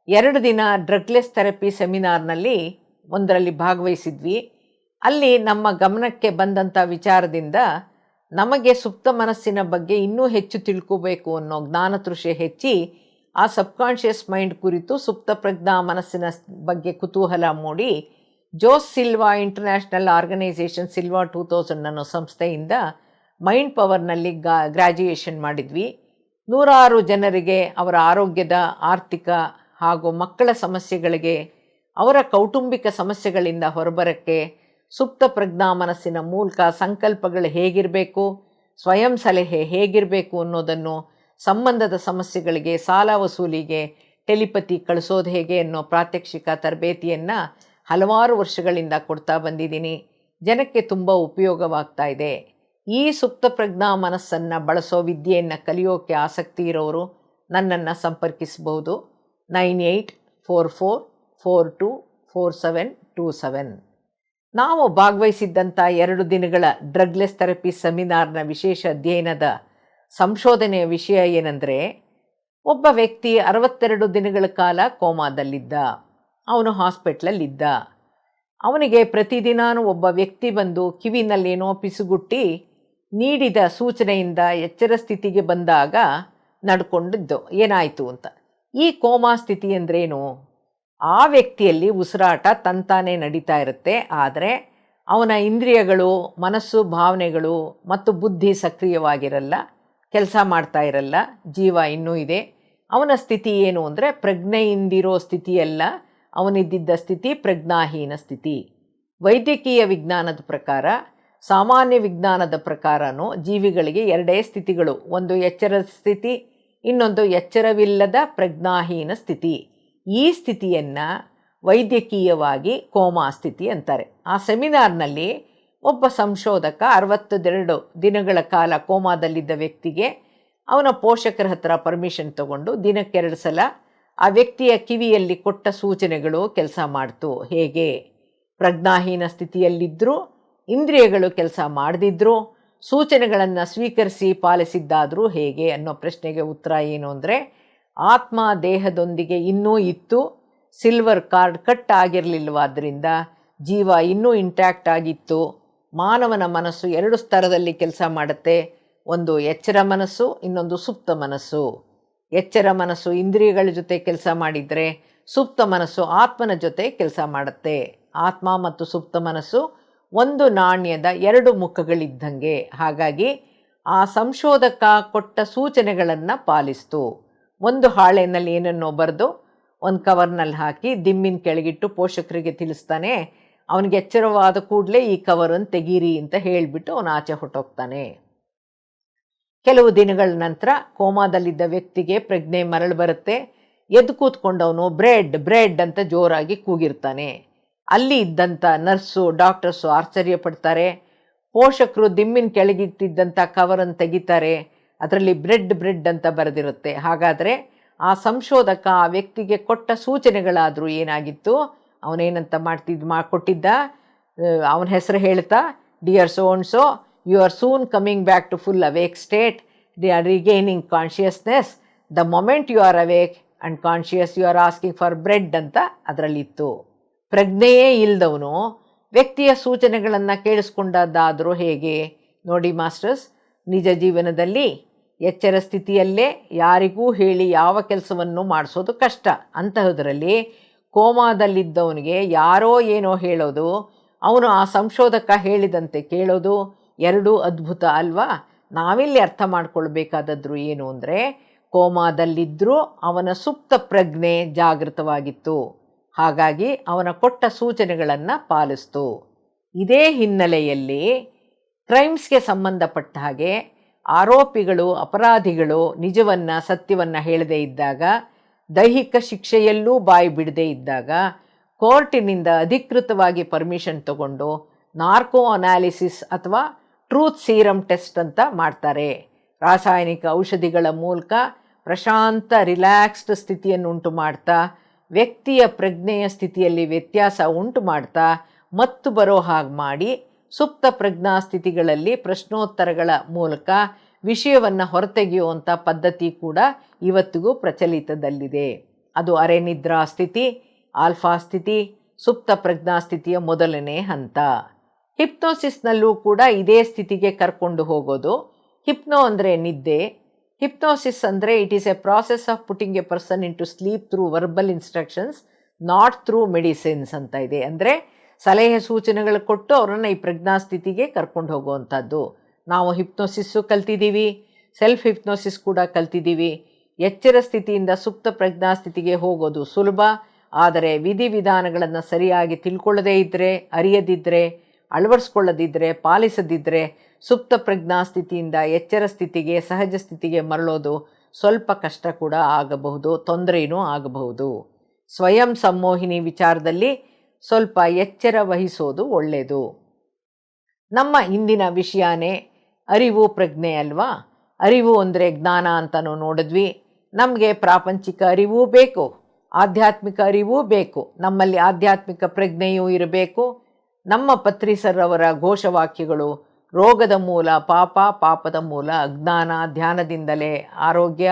2 ದಿನ ಡ್ರಗ್ಲೆಸ್ ಥೆರಪಿ ಸೆಮಿನಾರ್ನಲ್ಲಿ ಒಂದರಲ್ಲಿ ಭಾಗವಹಿಸಿದ್ವಿ. ಅಲ್ಲಿ ನಮ್ಮ ಗಮನಕ್ಕೆ ಬಂದಂಥ ವಿಚಾರದಿಂದ ನಮಗೆ ಸುಪ್ತ ಮನಸ್ಸಿನ ಬಗ್ಗೆ ಇನ್ನೂ ಹೆಚ್ಚು ತಿಳ್ಕೋಬೇಕು ಅನ್ನೋ ಜ್ಞಾನತೃಷೆ ಹೆಚ್ಚಿ ಆ ಸಬ್ಕಾನ್ಷಿಯಸ್ ಮೈಂಡ್ ಕುರಿತು ಸುಪ್ತ ಪ್ರಜ್ಞಾ ಮನಸ್ಸಿನ ಬಗ್ಗೆ ಕುತೂಹಲ ಮೂಡಿ Jose Silva International Organisation Silva 2000 ಅನ್ನೋ ಸಂಸ್ಥೆಯಿಂದ ಮೈಂಡ್ ಪವರ್ನಲ್ಲಿ ಗ್ರ್ಯಾಜುಯೇಷನ್ ಮಾಡಿದ್ವಿ. 100 ಜನರಿಗೆ ಅವರ ಆರೋಗ್ಯದ, ಆರ್ಥಿಕ ಹಾಗೂ ಮಕ್ಕಳ ಸಮಸ್ಯೆಗಳಿಗೆ, ಅವರ ಕೌಟುಂಬಿಕ ಸಮಸ್ಯೆಗಳಿಂದ ಹೊರಬರೋಕ್ಕೆ ಸುಪ್ತ ಪ್ರಜ್ಞಾ ಮನಸ್ಸಿನ ಮೂಲಕ ಸಂಕಲ್ಪಗಳು ಹೇಗಿರಬೇಕು, ಸ್ವಯಂ ಸಲಹೆ ಹೇಗಿರಬೇಕು ಅನ್ನೋದನ್ನು, ಸಂಬಂಧದ ಸಮಸ್ಯೆಗಳಿಗೆ, ಸಾಲ ವಸೂಲಿಗೆ ಟೆಲಿಪತಿ ಕಳಿಸೋದು ಹೇಗೆ ಅನ್ನೋ ಪ್ರಾತ್ಯಕ್ಷಿಕ ತರಬೇತಿಯನ್ನು ಹಲವಾರು ವರ್ಷಗಳಿಂದ ಕೊಡ್ತಾ ಬಂದಿದ್ದೀನಿ. ಜನಕ್ಕೆ ತುಂಬ ಉಪಯೋಗವಾಗ್ತಾ ಇದೆ. ಈ ಸುಪ್ತ ಪ್ರಜ್ಞಾ ಮನಸ್ಸನ್ನು ಬಳಸೋ ವಿದ್ಯೆಯನ್ನು ಕಲಿಯೋಕ್ಕೆ ಆಸಕ್ತಿ ಇರೋರು ನನ್ನನ್ನು ಸಂಪರ್ಕಿಸಬಹುದು. 9844424727. ನಾವು ಭಾಗವಹಿಸಿದ್ದಂಥ 2 ದಿನಗಳ ಡ್ರಗ್ಲೆಸ್ ಥೆರಪಿ ಸೆಮಿನಾರ್ನ ವಿಶೇಷ ಅಧ್ಯಯನದ ಸಂಶೋಧನೆಯ ವಿಷಯ ಏನೆಂದರೆ, ಒಬ್ಬ ವ್ಯಕ್ತಿ 62 ದಿನಗಳ ಕಾಲ ಕೋಮಾದಲ್ಲಿದ್ದ. ಅವನು ಹಾಸ್ಪಿಟ್ಲಲ್ಲಿದ್ದ. ಅವನಿಗೆ ಪ್ರತಿದಿನಾನು ಒಬ್ಬ ವ್ಯಕ್ತಿ ಬಂದು ಕಿವಿನಲ್ಲೇನೋ ಪಿಸುಗುಟ್ಟಿ ನೀಡಿದ ಸೂಚನೆಯಿಂದ ಎಚ್ಚರ ಸ್ಥಿತಿಗೆ ಬಂದಾಗ ನಡ್ಕೊಂಡಿದ್ದು ಏನಾಯಿತು ಅಂತ. ಈ ಕೋಮಾ ಸ್ಥಿತಿ ಅಂದ್ರೇನು? ಆ ವ್ಯಕ್ತಿಯಲ್ಲಿ ಉಸಿರಾಟ ತಂತಾನೇ ನಡೀತಾ ಇರುತ್ತೆ, ಆದರೆ ಅವನ ಇಂದ್ರಿಯಗಳು, ಮನಸ್ಸು, ಭಾವನೆಗಳು ಮತ್ತು ಬುದ್ಧಿ ಸಕ್ರಿಯವಾಗಿರಲ್ಲ, ಕೆಲಸ ಮಾಡ್ತಾ ಇರಲ್ಲ, ಜೀವ ಇನ್ನೂ ಇದೆ. ಅವನ ಸ್ಥಿತಿ ಏನು ಅಂದರೆ ಪ್ರಜ್ಞೆಯಿಂದಿರೋ ಸ್ಥಿತಿಯಲ್ಲ, ಅವನಿದ್ದಿದ್ದ ಸ್ಥಿತಿ ಪ್ರಜ್ಞಾಹೀನ ಸ್ಥಿತಿ. ವೈದ್ಯಕೀಯ ವಿಜ್ಞಾನದ ಪ್ರಕಾರ, ಸಾಮಾನ್ಯ ವಿಜ್ಞಾನದ ಪ್ರಕಾರನೂ ಜೀವಿಗಳಿಗೆ 2 ಸ್ಥಿತಿಗಳು, ಒಂದು ಎಚ್ಚರದ ಸ್ಥಿತಿ, ಇನ್ನೊಂದು ಎಚ್ಚರವಿಲ್ಲದ ಪ್ರಜ್ಞಾಹೀನ ಸ್ಥಿತಿ. ಈ ಸ್ಥಿತಿಯನ್ನು ವೈದ್ಯಕೀಯವಾಗಿ ಕೋಮಾ ಸ್ಥಿತಿ ಅಂತಾರೆ. ಆ ಸೆಮಿನಾರ್ನಲ್ಲಿ ಒಬ್ಬ ಸಂಶೋಧಕ 62 ದಿನಗಳ ಕಾಲ ಕೋಮಾದಲ್ಲಿದ್ದ ವ್ಯಕ್ತಿಗೆ ಅವನ ಪೋಷಕರ ಹತ್ರ ಪರ್ಮಿಷನ್ ತಗೊಂಡು ದಿನಕ್ಕೆ 2 ಸಲ ಆ ವ್ಯಕ್ತಿಯ ಕಿವಿಯಲ್ಲಿ ಕೊಟ್ಟ ಸೂಚನೆಗಳು ಕೆಲಸ ಮಾಡ್ತು. ಹೇಗೆ? ಪ್ರಜ್ಞಾಹೀನ ಸ್ಥಿತಿಯಲ್ಲಿದ್ದರೂ ಇಂದ್ರಿಯಗಳು ಕೆಲಸ ಮಾಡದಿದ್ದರೂ ಸೂಚನೆಗಳನ್ನು ಸ್ವೀಕರಿಸಿ ಪಾಲಿಸಿದ್ದಾದರೂ ಹೇಗೆ ಅನ್ನೋ ಪ್ರಶ್ನೆಗೆ ಉತ್ತರ ಏನು ಅಂದರೆ, ಆತ್ಮ ದೇಹದೊಂದಿಗೆ ಇನ್ನೂ ಇತ್ತು, ಸಿಲ್ವರ್ ಕಾರ್ಡ್ ಕಟ್ ಆಗಿರಲಿಲ್ಲವಾದ್ದರಿಂದ ಜೀವ ಇನ್ನೂ ಇಂಟ್ಯಾಕ್ಟ್ ಆಗಿತ್ತು. ಮಾನವನ ಮನಸ್ಸು 2 ಸ್ತರದಲ್ಲಿ ಕೆಲಸ ಮಾಡುತ್ತೆ, ಒಂದು ಎಚ್ಚರ ಮನಸ್ಸು, ಇನ್ನೊಂದು ಸುಪ್ತ ಮನಸ್ಸು. ಎಚ್ಚರ ಮನಸ್ಸು ಇಂದ್ರಿಯಗಳ ಜೊತೆ ಕೆಲಸ ಮಾಡಿದರೆ, ಸುಪ್ತ ಮನಸ್ಸು ಆತ್ಮನ ಜೊತೆ ಕೆಲಸ ಮಾಡುತ್ತೆ. ಆತ್ಮ ಮತ್ತು ಸುಪ್ತ ಮನಸ್ಸು ಒಂದು ನಾಣ್ಯದ 2 ಮುಖಗಳಿದ್ದಂಗೆ. ಹಾಗಾಗಿ ಆ ಸಂಶೋಧಕ ಕೊಟ್ಟ ಸೂಚನೆಗಳನ್ನು ಪಾಲಿಸ್ತು. ಒಂದು ಹಾಳೆನಲ್ಲಿ ಏನನ್ನೋ ಬರೆದು ಒಂದು ಕವರ್ನಲ್ಲಿ ಹಾಕಿ ದಿಮ್ಮಿನ ಕೆಳಗಿಟ್ಟು ಪೋಷಕರಿಗೆ ತಿಳಿಸ್ತಾನೆ. ಅವನಿಗೆ ಎಚ್ಚರವಾದ ಕೂಡಲೇ ಈ ಕವರನ್ನು ತೆಗೀರಿ ಅಂತ ಹೇಳಿಬಿಟ್ಟು ಅವನು ಆಚೆ ಹೊಟ್ಟೋಗ್ತಾನೆ. ಕೆಲವು ದಿನಗಳ ನಂತರ ಕೋಮಾದಲ್ಲಿದ್ದ ವ್ಯಕ್ತಿಗೆ ಪ್ರಜ್ಞೆ ಮರಳು ಬರುತ್ತೆ. ಎದ್ದು ಕೂತ್ಕೊಂಡವನು ಬ್ರೆಡ್ ಬ್ರೆಡ್ ಅಂತ ಜೋರಾಗಿ ಕೂಗಿರ್ತಾನೆ. ಅಲ್ಲಿ ಇದ್ದಂಥ ನರ್ಸು, ಡಾಕ್ಟರ್ಸು ಆಶ್ಚರ್ಯ ಪಡ್ತಾರೆ. ಪೋಷಕರು ದಿಮ್ಮಿನ ಕೆಳಗಿಟ್ಟಿದ್ದಂಥ ಕವರನ್ನು ತೆಗಿತಾರೆ. ಅದರಲ್ಲಿ ಬ್ರೆಡ್ ಬ್ರೆಡ್ ಅಂತ ಬರೆದಿರುತ್ತೆ. ಹಾಗಾದರೆ ಆ ಸಂಶೋಧಕ ಆ ವ್ಯಕ್ತಿಗೆ ಕೊಟ್ಟ ಸೂಚನೆಗಳಾದರೂ ಏನಾಗಿತ್ತು? ಅವನೇನಂತ ಕೊಟ್ಟಿದ್ದ, ಅವನ ಹೆಸರು ಹೇಳ್ತಾ, dear so and so, you are soon coming back to full awake state, they are regaining consciousness, the moment you are awake and conscious you are asking for bread ಅಂತ ಅದರಲ್ಲಿತ್ತು. ಪ್ರಜ್ಞೆಯೇ ಇಲ್ಲದವನು ವ್ಯಕ್ತಿಯ ಸೂಚನೆಗಳನ್ನು ಕೇಳಿಸ್ಕೊಂಡದ್ದಾದರೂ ಹೇಗೆ? ನೋಡಿ ಮಾಸ್ಟರ್ಸ್, ನಿಜ ಜೀವನದಲ್ಲಿ ಎಚ್ಚರ ಸ್ಥಿತಿಯಲ್ಲೇ ಯಾರಿಗೂ ಹೇಳಿ ಯಾವ ಕೆಲಸವನ್ನು ಮಾಡಿಸೋದು ಕಷ್ಟ. ಅಂತಹದ್ರಲ್ಲಿ ಕೋಮಾದಲ್ಲಿದ್ದವನಿಗೆ ಯಾರೋ ಏನೋ ಹೇಳೋದು, ಅವನು ಆ ಸಂಶೋಧಕ ಹೇಳಿದಂತೆ ಕೇಳೋದು, 2 ಅದ್ಭುತ ಅಲ್ವಾ? ನಾವಿಲ್ಲಿ ಅರ್ಥ ಮಾಡ್ಕೊಳ್ಬೇಕಾದದ್ದು ಏನು ಅಂದರೆ, ಕೋಮಾದಲ್ಲಿದ್ದರೂ ಅವನ ಸುಪ್ತ ಪ್ರಜ್ಞೆ ಜಾಗೃತವಾಗಿತ್ತು. ಹಾಗಾಗಿ ಅವನ ಕೊಟ್ಟ ಸೂಚನೆಗಳನ್ನು ಪಾಲಿಸ್ತು. ಇದೇ ಹಿನ್ನೆಲೆಯಲ್ಲಿ ಕ್ರೈಮ್ಸ್ಗೆ ಸಂಬಂಧಪಟ್ಟ ಹಾಗೆ ಆರೋಪಿಗಳು, ಅಪರಾಧಿಗಳು ನಿಜವನ್ನು, ಸತ್ಯವನ್ನು ಹೇಳದೇ ಇದ್ದಾಗ, ದೈಹಿಕ ಶಿಕ್ಷೆಯಲ್ಲೂ ಬಾಯಿ ಬಿಡದೇ ಇದ್ದಾಗ, ಕೋರ್ಟಿನಿಂದ ಅಧಿಕೃತವಾಗಿ ಪರ್ಮಿಷನ್ ತಗೊಂಡು ನಾರ್ಕೋ ಅನಾಲಿಸಿಸ್ ಅಥವಾ ಟ್ರೂತ್ ಸೀರಮ್ ಟೆಸ್ಟ್ ಅಂತ ಮಾಡ್ತಾರೆ. ರಾಸಾಯನಿಕ ಔಷಧಿಗಳ ಮೂಲಕ ಪ್ರಶಾಂತ ರಿಲ್ಯಾಕ್ಸ್ಡ್ ಸ್ಥಿತಿಯನ್ನು ಉಂಟು ಮಾಡ್ತಾ, ವ್ಯಕ್ತಿಯ ಪ್ರಜ್ಞೆಯ ಸ್ಥಿತಿಯಲ್ಲಿ ವ್ಯತ್ಯಾಸ ಉಂಟು ಮಾಡ್ತಾ ಮತ್ತು ಬರೋ ಹಾಗೆ ಮಾಡಿ, ಸುಪ್ತ ಪ್ರಜ್ಞಾ ಸ್ಥಿತಿಗಳಲ್ಲಿ ಪ್ರಶ್ನೋತ್ತರಗಳ ಮೂಲಕ ವಿಷಯವನ್ನು ಹೊರತೆಗೆಯುವಂಥ ಪದ್ಧತಿ ಕೂಡ ಇವತ್ತಿಗೂ ಪ್ರಚಲಿತದಲ್ಲಿದೆ. ಅದು ಅರೆನಿದ್ರಾ ಸ್ಥಿತಿ, ಆಲ್ಫಾ ಸ್ಥಿತಿ, ಸುಪ್ತ ಪ್ರಜ್ಞಾ ಸ್ಥಿತಿಯ ಮೊದಲನೇ ಹಂತ. ಹಿಪ್ನೋಸಿಸ್ನಲ್ಲೂ ಕೂಡ ಇದೇ ಸ್ಥಿತಿಗೆ ಕರ್ಕೊಂಡು ಹೋಗೋದು. ಹಿಪ್ನೋ ಅಂದರೆ ನಿದ್ದೆ. ಹಿಪ್ನೋಸಿಸ್ ಅಂದರೆ it is a process of putting a person into sleep through verbal instructions, not through medicines ಅಂತ ಇದೆ. ಅಂದರೆ ಸಲಹೆ ಸೂಚನೆಗಳು ಕೊಟ್ಟು ಅವರನ್ನು ಈ ಪ್ರಜ್ಞಾ ಸ್ಥಿತಿಗೆ ಕರ್ಕೊಂಡು ಹೋಗುವಂಥದ್ದು. ನಾವು ಹಿಪ್ನೋಸಿಸ್ಸು ಕಲ್ತಿದ್ದೀವಿ, ಸೆಲ್ಫ್ ಹಿಪ್ನೋಸಿಸ್ ಕೂಡ ಕಲ್ತಿದ್ದೀವಿ. ಎಚ್ಚರ ಸ್ಥಿತಿಯಿಂದ ಸುಪ್ತ ಪ್ರಜ್ಞಾ ಸ್ಥಿತಿಗೆ ಹೋಗೋದು ಸುಲಭ. ಆದರೆ ವಿಧಿವಿಧಾನಗಳನ್ನು ಸರಿಯಾಗಿ ತಿಳ್ಕೊಳ್ಳದೇ ಇದ್ದರೆ, ಅರಿಯದಿದ್ದರೆ, ಅಳವಡಿಸ್ಕೊಳ್ಳದಿದ್ದರೆ, ಪಾಲಿಸದಿದ್ದರೆ ಸುಪ್ತ ಪ್ರಜ್ಞಾ ಸ್ಥಿತಿಯಿಂದ ಎಚ್ಚರ ಸ್ಥಿತಿಗೆ, ಸಹಜ ಸ್ಥಿತಿಗೆ ಮರಳೋದು ಸ್ವಲ್ಪ ಕಷ್ಟ ಕೂಡ ಆಗಬಹುದು, ತೊಂದರೆಯೂ ಆಗಬಹುದು. ಸ್ವಯಂ ಸಂಮೋಹಿನಿ ವಿಚಾರದಲ್ಲಿ ಸ್ವಲ್ಪ ಎಚ್ಚರ ವಹಿಸೋದು ಒಳ್ಳೆಯದು. ನಮ್ಮ ಇಂದಿನ ವಿಷಯನೇ ಅರಿವು ಪ್ರಜ್ಞೆ ಅಲ್ವಾ? ಅರಿವು ಅಂದರೆ ಜ್ಞಾನ ಅಂತಲೂ ನೋಡಿದ್ವಿ. ನಮಗೆ ಪ್ರಾಪಂಚಿಕ ಅರಿವೂ ಬೇಕು, ಆಧ್ಯಾತ್ಮಿಕ ಅರಿವೂ ಬೇಕು. ನಮ್ಮಲ್ಲಿ ಆಧ್ಯಾತ್ಮಿಕ ಪ್ರಜ್ಞೆಯೂ ಇರಬೇಕು. ನಮ್ಮ ಪತ್ರಿ ಸರ್ ಅವರ ಘೋಷವಾಕ್ಯಗಳು ರೋಗದ ಮೂಲ ಪಾಪ, ಪಾಪದ ಮೂಲ ಅಜ್ಞಾನ, ಧ್ಯಾನದಿಂದಲೇ ಆರೋಗ್ಯ,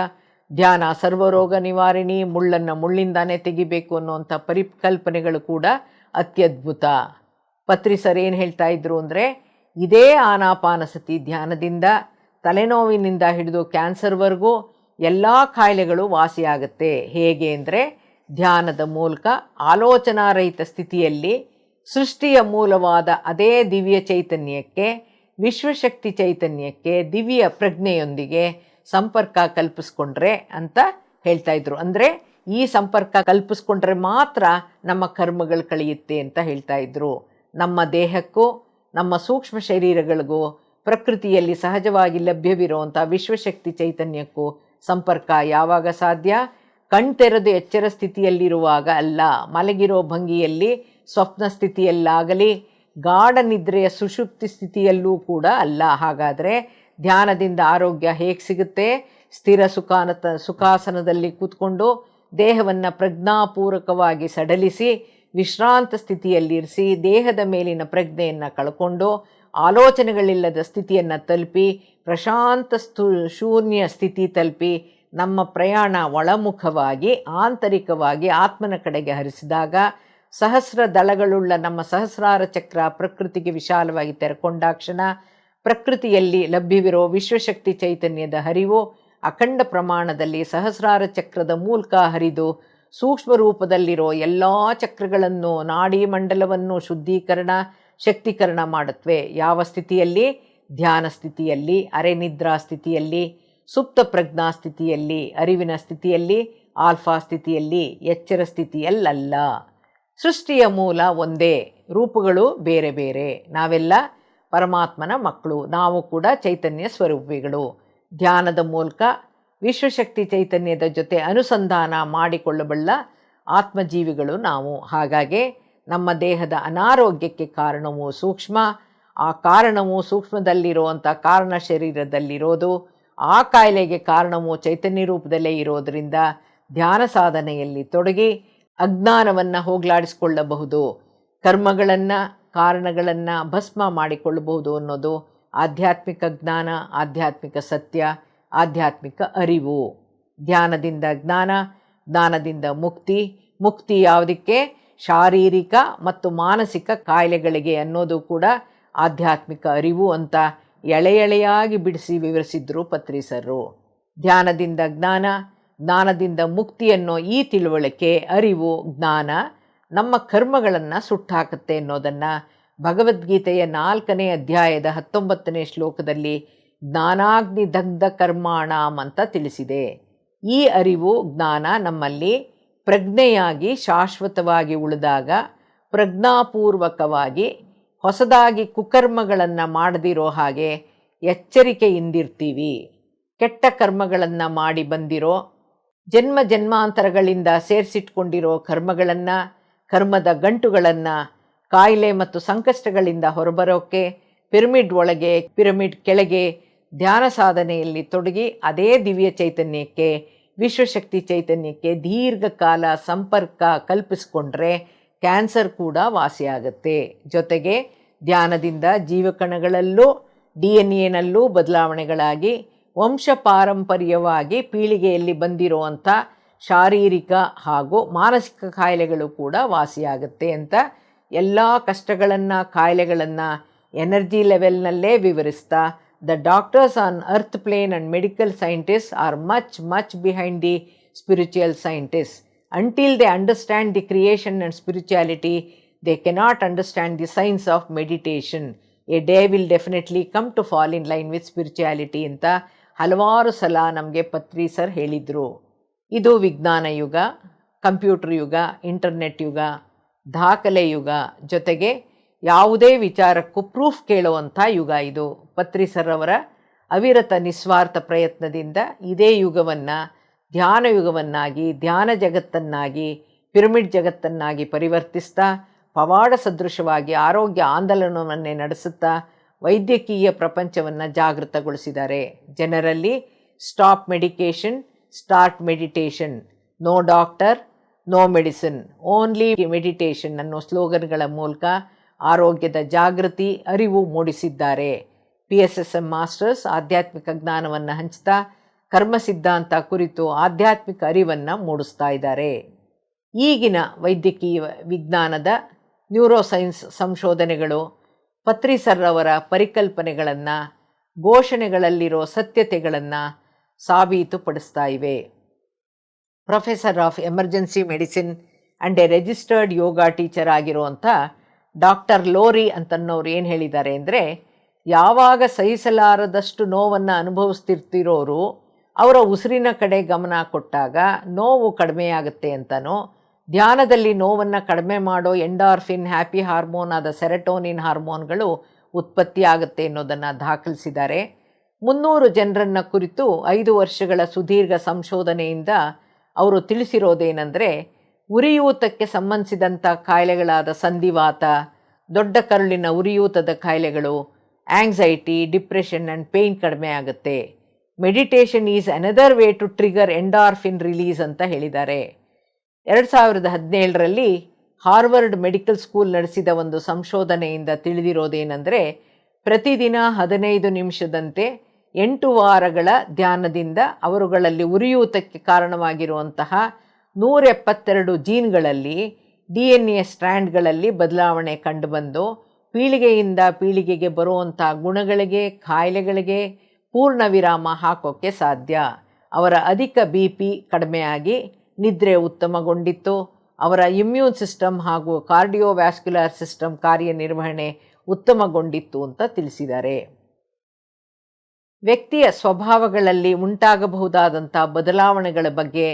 ಧ್ಯಾನ ಸರ್ವರೋಗ ನಿವಾರಣಿ, ಮುಳ್ಳನ್ನು ಮುಳ್ಳಿಂದಾನೇ ತೆಗಿಬೇಕು ಅನ್ನುವಂಥ ಪರಿಕಲ್ಪನೆಗಳು ಕೂಡ ಅತ್ಯದ್ಭುತ. ಪತ್ರಿ ಸರ್ ಏನು ಹೇಳ್ತಾ ಇದ್ರು ಅಂದರೆ, ಇದೇ ಆನಾಪಾನಸತಿ ಧ್ಯಾನದಿಂದ ತಲೆನೋವಿನಿಂದ ಹಿಡಿದು ಕ್ಯಾನ್ಸರ್ವರೆಗೂ ಎಲ್ಲ ಕಾಯಿಲೆಗಳು ವಾಸಿಯಾಗುತ್ತೆ. ಹೇಗೆ ಅಂದರೆ, ಧ್ಯಾನದ ಮೂಲಕ ಆಲೋಚನಾರಹಿತ ಸ್ಥಿತಿಯಲ್ಲಿ ಸೃಷ್ಟಿಯ ಮೂಲವಾದ ಅದೇ ದಿವ್ಯ ಚೈತನ್ಯಕ್ಕೆ, ವಿಶ್ವಶಕ್ತಿ ಚೈತನ್ಯಕ್ಕೆ, ದಿವ್ಯ ಪ್ರಜ್ಞೆಯೊಂದಿಗೆ ಸಂಪರ್ಕ ಕಲ್ಪಿಸ್ಕೊಂಡ್ರೆ ಅಂತ ಹೇಳ್ತಾ ಇದ್ರು. ಅಂದರೆ ಈ ಸಂಪರ್ಕ ಕಲ್ಪಿಸ್ಕೊಂಡ್ರೆ ಮಾತ್ರ ನಮ್ಮ ಕರ್ಮಗಳು ಕಳೆಯುತ್ತೆ ಅಂತ ಹೇಳ್ತಾ ಇದ್ರು. ನಮ್ಮ ದೇಹಕ್ಕೂ ನಮ್ಮ ಸೂಕ್ಷ್ಮ ಶರೀರಗಳಿಗೂ ಪ್ರಕೃತಿಯಲ್ಲಿ ಸಹಜವಾಗಿ ಲಭ್ಯವಿರುವಂಥ ವಿಶ್ವಶಕ್ತಿ ಚೈತನ್ಯಕ್ಕೂ ಸಂಪರ್ಕ ಯಾವಾಗ ಸಾಧ್ಯ? ಕಣ್ತೆರೆದು ಎಚ್ಚರ ಸ್ಥಿತಿಯಲ್ಲಿರುವಾಗ ಅಲ್ಲ, ಮಲಗಿರೋ ಭಂಗಿಯಲ್ಲಿ, ಸ್ವಪ್ನ ಸ್ಥಿತಿಯಲ್ಲಾಗಲಿ, ಗಾಢ ನಿದ್ರೆಯ ಸುಷುಪ್ತಿ ಸ್ಥಿತಿಯಲ್ಲೂ ಕೂಡ ಅಲ್ಲ. ಹಾಗಾದರೆ ಧ್ಯಾನದಿಂದ ಆರೋಗ್ಯ ಹೇಗೆ ಸಿಗುತ್ತೆ? ಸ್ಥಿರ ಸುಖಾಸನದಲ್ಲಿ ಕೂತ್ಕೊಂಡು ದೇಹವನ್ನು ಪ್ರಜ್ಞಾಪೂರ್ವಕವಾಗಿ ಸಡಲಿಸಿ ವಿಶ್ರಾಂತ ಸ್ಥಿತಿಯಲ್ಲಿರಿಸಿ ದೇಹದ ಮೇಲಿನ ಪ್ರಜ್ಞೆಯನ್ನು ಕಳ್ಕೊಂಡು ಆಲೋಚನೆಗಳಿಲ್ಲದ ಸ್ಥಿತಿಯನ್ನು ತಲುಪಿ ಪ್ರಶಾಂತ ಶೂನ್ಯ ಸ್ಥಿತಿ ತಲುಪಿ ನಮ್ಮ ಪ್ರಯಾಣ ಒಳಮುಖವಾಗಿ ಆಂತರಿಕವಾಗಿ ಆತ್ಮನ ಕಡೆಗೆ ಹರಿಸಿದಾಗ ಸಹಸ್ರ ದಳಗಳುಳ್ಳ ನಮ್ಮ ಸಹಸ್ರಾರ ಚಕ್ರ ಪ್ರಕೃತಿಗೆ ವಿಶಾಲವಾಗಿ ತೆರೆಕೊಂಡಾಕ್ಷಣ ಪ್ರಕೃತಿಯಲ್ಲಿ ಲಭ್ಯವಿರೋ ವಿಶ್ವಶಕ್ತಿ ಚೈತನ್ಯದ ಹರಿವು ಅಖಂಡ ಪ್ರಮಾಣದಲ್ಲಿ ಸಹಸ್ರಾರ ಚಕ್ರದ ಮೂಲಕ ಹರಿದು ಸೂಕ್ಷ್ಮ ರೂಪದಲ್ಲಿರೋ ಎಲ್ಲ ಚಕ್ರಗಳನ್ನು, ನಾಡಿ ಮಂಡಲವನ್ನು ಶುದ್ಧೀಕರಣ, ಶಕ್ತೀಕರಣ ಮಾಡುತ್ತವೆ. ಯಾವ ಸ್ಥಿತಿಯಲ್ಲಿ? ಧ್ಯಾನ ಸ್ಥಿತಿಯಲ್ಲಿ, ಅರೆನಿದ್ರಾ ಸ್ಥಿತಿಯಲ್ಲಿ, ಸುಪ್ತ ಪ್ರಜ್ಞಾ ಸ್ಥಿತಿಯಲ್ಲಿ, ಅರಿವಿನ ಸ್ಥಿತಿಯಲ್ಲಿ, ಆಲ್ಫಾ ಸ್ಥಿತಿಯಲ್ಲಿ, ಎಚ್ಚರ ಸ್ಥಿತಿಯಲ್ಲ. ಸೃಷ್ಟಿಯ ಮೂಲ ಒಂದೇ, ರೂಪಗಳು ಬೇರೆ ಬೇರೆ. ನಾವೆಲ್ಲ ಪರಮಾತ್ಮನ ಮಕ್ಕಳು, ನಾವು ಕೂಡ ಚೈತನ್ಯ ಸ್ವರೂಪಿಗಳು. ಧ್ಯಾನದ ಮೂಲಕ ವಿಶ್ವಶಕ್ತಿ ಚೈತನ್ಯದ ಜೊತೆ ಅನುಸಂಧಾನ ಮಾಡಿಕೊಳ್ಳಬಲ್ಲ ಆತ್ಮಜೀವಿಗಳು ನಾವು. ಹಾಗಾಗಿ ನಮ್ಮ ದೇಹದ ಅನಾರೋಗ್ಯಕ್ಕೆ ಕಾರಣವು ಸೂಕ್ಷ್ಮ, ಆ ಕಾರಣವು ಸೂಕ್ಷ್ಮದಲ್ಲಿರುವಂಥ ಕಾರಣ ಶರೀರದಲ್ಲಿರೋದು, ಆ ಕಾಯಿಲೆಗೆ ಕಾರಣವು ಚೈತನ್ಯ ರೂಪದಲ್ಲೇ ಇರೋದರಿಂದ ಧ್ಯಾನ ಸಾಧನೆಯಲ್ಲಿ ತೊಡಗಿ ಅಜ್ಞಾನವನ್ನು ಹೋಗಲಾಡಿಸಿಕೊಳ್ಳಬಹುದು, ಕರ್ಮಗಳನ್ನು ಕಾರಣಗಳನ್ನು ಭಸ್ಮ ಮಾಡಿಕೊಳ್ಳಬಹುದು ಅನ್ನೋದು ಆಧ್ಯಾತ್ಮಿಕ ಜ್ಞಾನ, ಆಧ್ಯಾತ್ಮಿಕ ಸತ್ಯ, ಆಧ್ಯಾತ್ಮಿಕ ಅರಿವು. ಧ್ಯಾನದಿಂದ ಜ್ಞಾನ, ಜ್ಞಾನದಿಂದ ಮುಕ್ತಿ, ಮುಕ್ತಿ ಯಾವುದಕ್ಕೆ? ಶಾರೀರಿಕ ಮತ್ತು ಮಾನಸಿಕ ಕಾಯಿಲೆಗಳಿಗೆ ಅನ್ನೋದು ಕೂಡ ಆಧ್ಯಾತ್ಮಿಕ ಅರಿವು ಅಂತ ಎಳೆಯಾಗಿ ಬಿಡಿಸಿ ವಿವರಿಸಿದ್ರು ಪತ್ರಿ ಸರ್. ಧ್ಯಾನದಿಂದ ಜ್ಞಾನ, ಜ್ಞಾನದಿಂದ ಮುಕ್ತಿ ಅನ್ನೋ ಈ ತಿಳುವಳಿಕೆ, ಅರಿವು, ಜ್ಞಾನ ನಮ್ಮ ಕರ್ಮಗಳನ್ನು ಸುಟ್ಟಾಕತ್ತೆ ಅನ್ನೋದನ್ನು ಭಗವದ್ಗೀತೆಯ 4ನೇ ಅಧ್ಯಾಯದ 19ನೇ ಶ್ಲೋಕದಲ್ಲಿ ಜ್ಞಾನಾಗ್ನಿ ದಗ್ಧ ಕರ್ಮಾಣಂ ಅಂತ ತಿಳಿಸಿದೆ. ಈ ಅರಿವು, ಜ್ಞಾನ ನಮ್ಮಲ್ಲಿ ಪ್ರಜ್ಞೆಯಾಗಿ ಶಾಶ್ವತವಾಗಿ ಉಳಿದಾಗ ಪ್ರಜ್ಞಾಪೂರ್ವಕವಾಗಿ ಹೊಸದಾಗಿ ಕುಕರ್ಮಗಳನ್ನು ಮಾಡದಿರೋ ಹಾಗೆ ಎಚ್ಚರಿಕೆಯಿಂದಿರ್ತೀವಿ. ಕೆಟ್ಟ ಕರ್ಮಗಳನ್ನು ಮಾಡಿ ಬಂದಿರೋ, ಜನ್ಮ ಜನ್ಮಾಂತರಗಳಿಂದ ಸೇರಿಸಿಟ್ಕೊಂಡಿರೋ ಕರ್ಮಗಳನ್ನು, ಕರ್ಮದ ಗಂಟುಗಳನ್ನು, ಕಾಯಿಲೆ ಮತ್ತು ಸಂಕಷ್ಟಗಳಿಂದ ಹೊರಬರೋಕ್ಕೆ ಪಿರಮಿಡ್ ಒಳಗೆ, ಪಿರಮಿಡ್ ಕೆಳಗೆ ಧ್ಯಾನ ಸಾಧನೆಯಲ್ಲಿ ತೊಡಗಿ ಅದೇ ದಿವ್ಯ ಚೈತನ್ಯಕ್ಕೆ, ವಿಶ್ವಶಕ್ತಿ ಚೈತನ್ಯಕ್ಕೆ ದೀರ್ಘಕಾಲ ಸಂಪರ್ಕ ಕಲ್ಪಿಸ್ಕೊಂಡ್ರೆ ಕ್ಯಾನ್ಸರ್ ಕೂಡ ವಾಸಿಯಾಗುತ್ತೆ. ಜೊತೆಗೆ ಧ್ಯಾನದಿಂದ ಜೀವಕಣಗಳಲ್ಲೂ DNA ಬದಲಾವಣೆಗಳಾಗಿ ವಂಶ ಪಾರಂಪರ್ಯವಾಗಿ ಪೀಳಿಗೆಯಲ್ಲಿ ಬಂದಿರುವಂಥ ಶಾರೀರಿಕ ಹಾಗೂ ಮಾನಸಿಕ ಕಾಯಿಲೆಗಳು ಕೂಡ ವಾಸಿಯಾಗುತ್ತೆ ಅಂತ ಎಲ್ಲ ಕಷ್ಟಗಳನ್ನು, ಕಾಯಿಲೆಗಳನ್ನು ಎನರ್ಜಿ ಲೆವೆಲ್ನಲ್ಲೇ ವಿವರಿಸ್ತಾ, the doctors on earth plane and medical scientist are much behind the spiritual scientist. Until they understand the creation and spirituality, they cannot understand the science of meditation. A day will definitely come to fall in line with spirituality ಅಂತ ಹಲವಾರು ಸಲ ನಮಗೆ ಪತ್ರಿ sir ಹೇಳಿದರು. ಇದು ವಿಜ್ಞಾನ ಯುಗ, computer ಯುಗ, internet ಯುಗ, ದಾಖಲೆ ಯುಗ, ಜೊತೆಗೆ ಯಾವುದೇ ವಿಚಾರಕ್ಕೂ ಪ್ರೂಫ್ ಕೇಳುವಂಥ ಯುಗ ಇದು. ಪತ್ರಿ ಸರ್ ಅವರ ಅವಿರತ ನಿಸ್ವಾರ್ಥ ಪ್ರಯತ್ನದಿಂದ ಇದೇ ಯುಗವನ್ನು ಧ್ಯಾನ ಯುಗವನ್ನಾಗಿ, ಧ್ಯಾನ ಜಗತ್ತನ್ನಾಗಿ, ಪಿರಮಿಡ್ ಜಗತ್ತನ್ನಾಗಿ ಪರಿವರ್ತಿಸ್ತಾ ಪವಾಡ ಸದೃಶವಾಗಿ ಆರೋಗ್ಯ ಆಂದೋಲನವನ್ನೇ ನಡೆಸುತ್ತಾ ವೈದ್ಯಕೀಯ ಪ್ರಪಂಚವನ್ನು ಜಾಗೃತಗೊಳಿಸಿದ್ದಾರೆ. ಜನರಲ್ಲಿ stop medication, start meditation, no doctor, no medicine, only meditation ಅನ್ನೋ ಸ್ಲೋಗನ್ಗಳ ಮೂಲಕ ಆರೋಗ್ಯದ ಜಾಗೃತಿ, ಅರಿವು ಮೂಡಿಸಿದ್ದಾರೆ. PSSM ಮಾಸ್ಟರ್ಸ್ ಆಧ್ಯಾತ್ಮಿಕ ಜ್ಞಾನವನ್ನು ಹಂಚ್ತಾ ಕರ್ಮ ಸಿದ್ಧಾಂತ ಕುರಿತು ಆಧ್ಯಾತ್ಮಿಕ ಅರಿವನ್ನು ಮೂಡಿಸ್ತಾ ಇದ್ದಾರೆ. ಈಗಿನ ವೈದ್ಯಕೀಯ ವಿಜ್ಞಾನದ ನ್ಯೂರೋಸೈನ್ಸ್ ಸಂಶೋಧನೆಗಳು ಪತ್ರಿ ಸರ್ ಅವರ ಪರಿಕಲ್ಪನೆಗಳನ್ನು, ಘೋಷಣೆಗಳಲ್ಲಿರೋ ಸತ್ಯತೆಗಳನ್ನು ಸಾಬೀತುಪಡಿಸ್ತಾ ಇವೆ. Professor of emergency medicine and A registered yoga teacher ಆಗಿರುವಂಥ ಡಾಕ್ಟರ್ ಲೋರಿ ಅಂತನ್ನೋರು ಏನು ಹೇಳಿದ್ದಾರೆ ಅಂದರೆ, ಯಾವಾಗ ಸಹಿಸಲಾರದಷ್ಟು ನೋವನ್ನು ಅನುಭವಿಸ್ತಿರ್ತಿರೋರು ಅವರ ಉಸಿರಿನ ಕಡೆ ಗಮನ ಕೊಟ್ಟಾಗ ನೋವು ಕಡಿಮೆಯಾಗುತ್ತೆ ಅಂತನೋ, ಧ್ಯಾನದಲ್ಲಿ ನೋವನ್ನು ಕಡಿಮೆ ಮಾಡೋ ಎಂಡಾರ್ಫಿನ್, ಹ್ಯಾಪಿ ಹಾರ್ಮೋನ್ ಆದ ಸೆರೆಟೋನಿನ್ ಹಾರ್ಮೋನ್ಗಳು ಉತ್ಪತ್ತಿ ಆಗುತ್ತೆ ಅನ್ನೋದನ್ನು ದಾಖಲಿಸಿದ್ದಾರೆ. 300 ಜನರನ್ನು ಕುರಿತು 5 ವರ್ಷಗಳ ಸುದೀರ್ಘ ಸಂಶೋಧನೆಯಿಂದ ಅವರು ತಿಳಿಸಿರೋದೇನೆಂದರೆ, ಉರಿಯೂತಕ್ಕೆ ಸಂಬಂಧಿಸಿದಂಥ ಕಾಯಿಲೆಗಳಾದ ಸಂಧಿವಾತ, ದೊಡ್ಡ ಕರುಳಿನ ಉರಿಯೂತದ ಕಾಯಿಲೆಗಳು, ಆಂಗ್ಸೈಟಿ, ಡಿಪ್ರೆಷನ್ ಆ್ಯಂಡ್ ಪೇಯ್ನ್ ಕಡಿಮೆ ಆಗುತ್ತೆ. Meditation is another way to trigger endorphin release ಅಂತ ಹೇಳಿದ್ದಾರೆ. 2017ರಲ್ಲಿ ಹಾರ್ವರ್ಡ್ ಮೆಡಿಕಲ್ ಸ್ಕೂಲ್ ನಡೆಸಿದ ಒಂದು ಸಂಶೋಧನೆಯಿಂದ ತಿಳಿದಿರೋದೇನೆಂದರೆ, ಪ್ರತಿದಿನ 15 ನಿಮಿಷದಂತೆ 8 ವಾರಗಳ ಧ್ಯಾನದಿಂದ ಅವರುಗಳಲ್ಲಿ ಉರಿಯೂತಕ್ಕೆ ಕಾರಣವಾಗಿರುವಂತಹ 172 ಜೀನ್ಗಳಲ್ಲಿ DNA ಸ್ಟ್ರ್ಯಾಂಡ್ಗಳಲ್ಲಿ ಬದಲಾವಣೆ ಕಂಡುಬಂದು ಪೀಳಿಗೆಯಿಂದ ಪೀಳಿಗೆಗೆ ಬರುವಂಥ ಗುಣಗಳಿಗೆ, ಕಾಯಿಲೆಗಳಿಗೆ ಪೂರ್ಣ ವಿರಾಮ ಹಾಕೋಕ್ಕೆ ಸಾಧ್ಯ. ಅವರ ಅಧಿಕ BP ಕಡಿಮೆಯಾಗಿ ನಿದ್ರೆ ಉತ್ತಮಗೊಂಡಿತ್ತು. ಅವರ ಇಮ್ಯೂನ್ ಸಿಸ್ಟಮ್ ಹಾಗೂ ಕಾರ್ಡಿಯೋವ್ಯಾಸ್ಕ್ಯುಲರ್ ಸಿಸ್ಟಮ್ ಕಾರ್ಯನಿರ್ವಹಣೆ ಉತ್ತಮಗೊಂಡಿತ್ತು ಅಂತ ತಿಳಿಸಿದ್ದಾರೆ. ವ್ಯಕ್ತಿಯ ಸ್ವಭಾವಗಳಲ್ಲಿ ಉಂಟಾಗಬಹುದಾದಂಥ ಬದಲಾವಣೆಗಳ ಬಗ್ಗೆ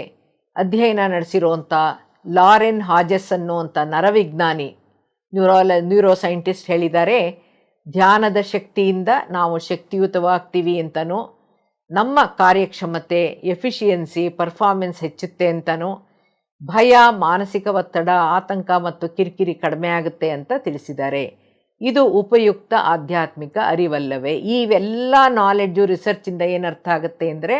ಅಧ್ಯಯನ ನಡೆಸಿರುವಂಥ ಲಾರೆನ್ ಹಾಜೆಸ್ ಅನ್ನುವಂಥ ನರವಿಜ್ಞಾನಿ, ನ್ಯೂರೋಸೈಂಟಿಸ್ಟ್ ಹೇಳಿದ್ದಾರೆ, ಧ್ಯಾನದ ಶಕ್ತಿಯಿಂದ ನಾವು ಶಕ್ತಿಯುತವಾಗ್ತೀವಿ ಅಂತನೂ, ನಮ್ಮ ಕಾರ್ಯಕ್ಷಮತೆ, ಎಫಿಷಿಯನ್ಸಿ, ಪರ್ಫಾರ್ಮೆನ್ಸ್ ಹೆಚ್ಚುತ್ತೆ ಅಂತನೂ, ಭಯ, ಮಾನಸಿಕ ಒತ್ತಡ, ಆತಂಕ ಮತ್ತು ಕಿರಿಕಿರಿ ಕಡಿಮೆ ಆಗುತ್ತೆ ಅಂತ ತಿಳಿಸಿದ್ದಾರೆ. ಇದು ಉಪಯುಕ್ತ ಆಧ್ಯಾತ್ಮಿಕ ಅರಿವಲ್ಲವೇ? ಇವೆಲ್ಲ ನಾಲೆಡ್ಜು ರಿಸರ್ಚಿಂದ ಏನರ್ಥ ಆಗುತ್ತೆ ಅಂದರೆ,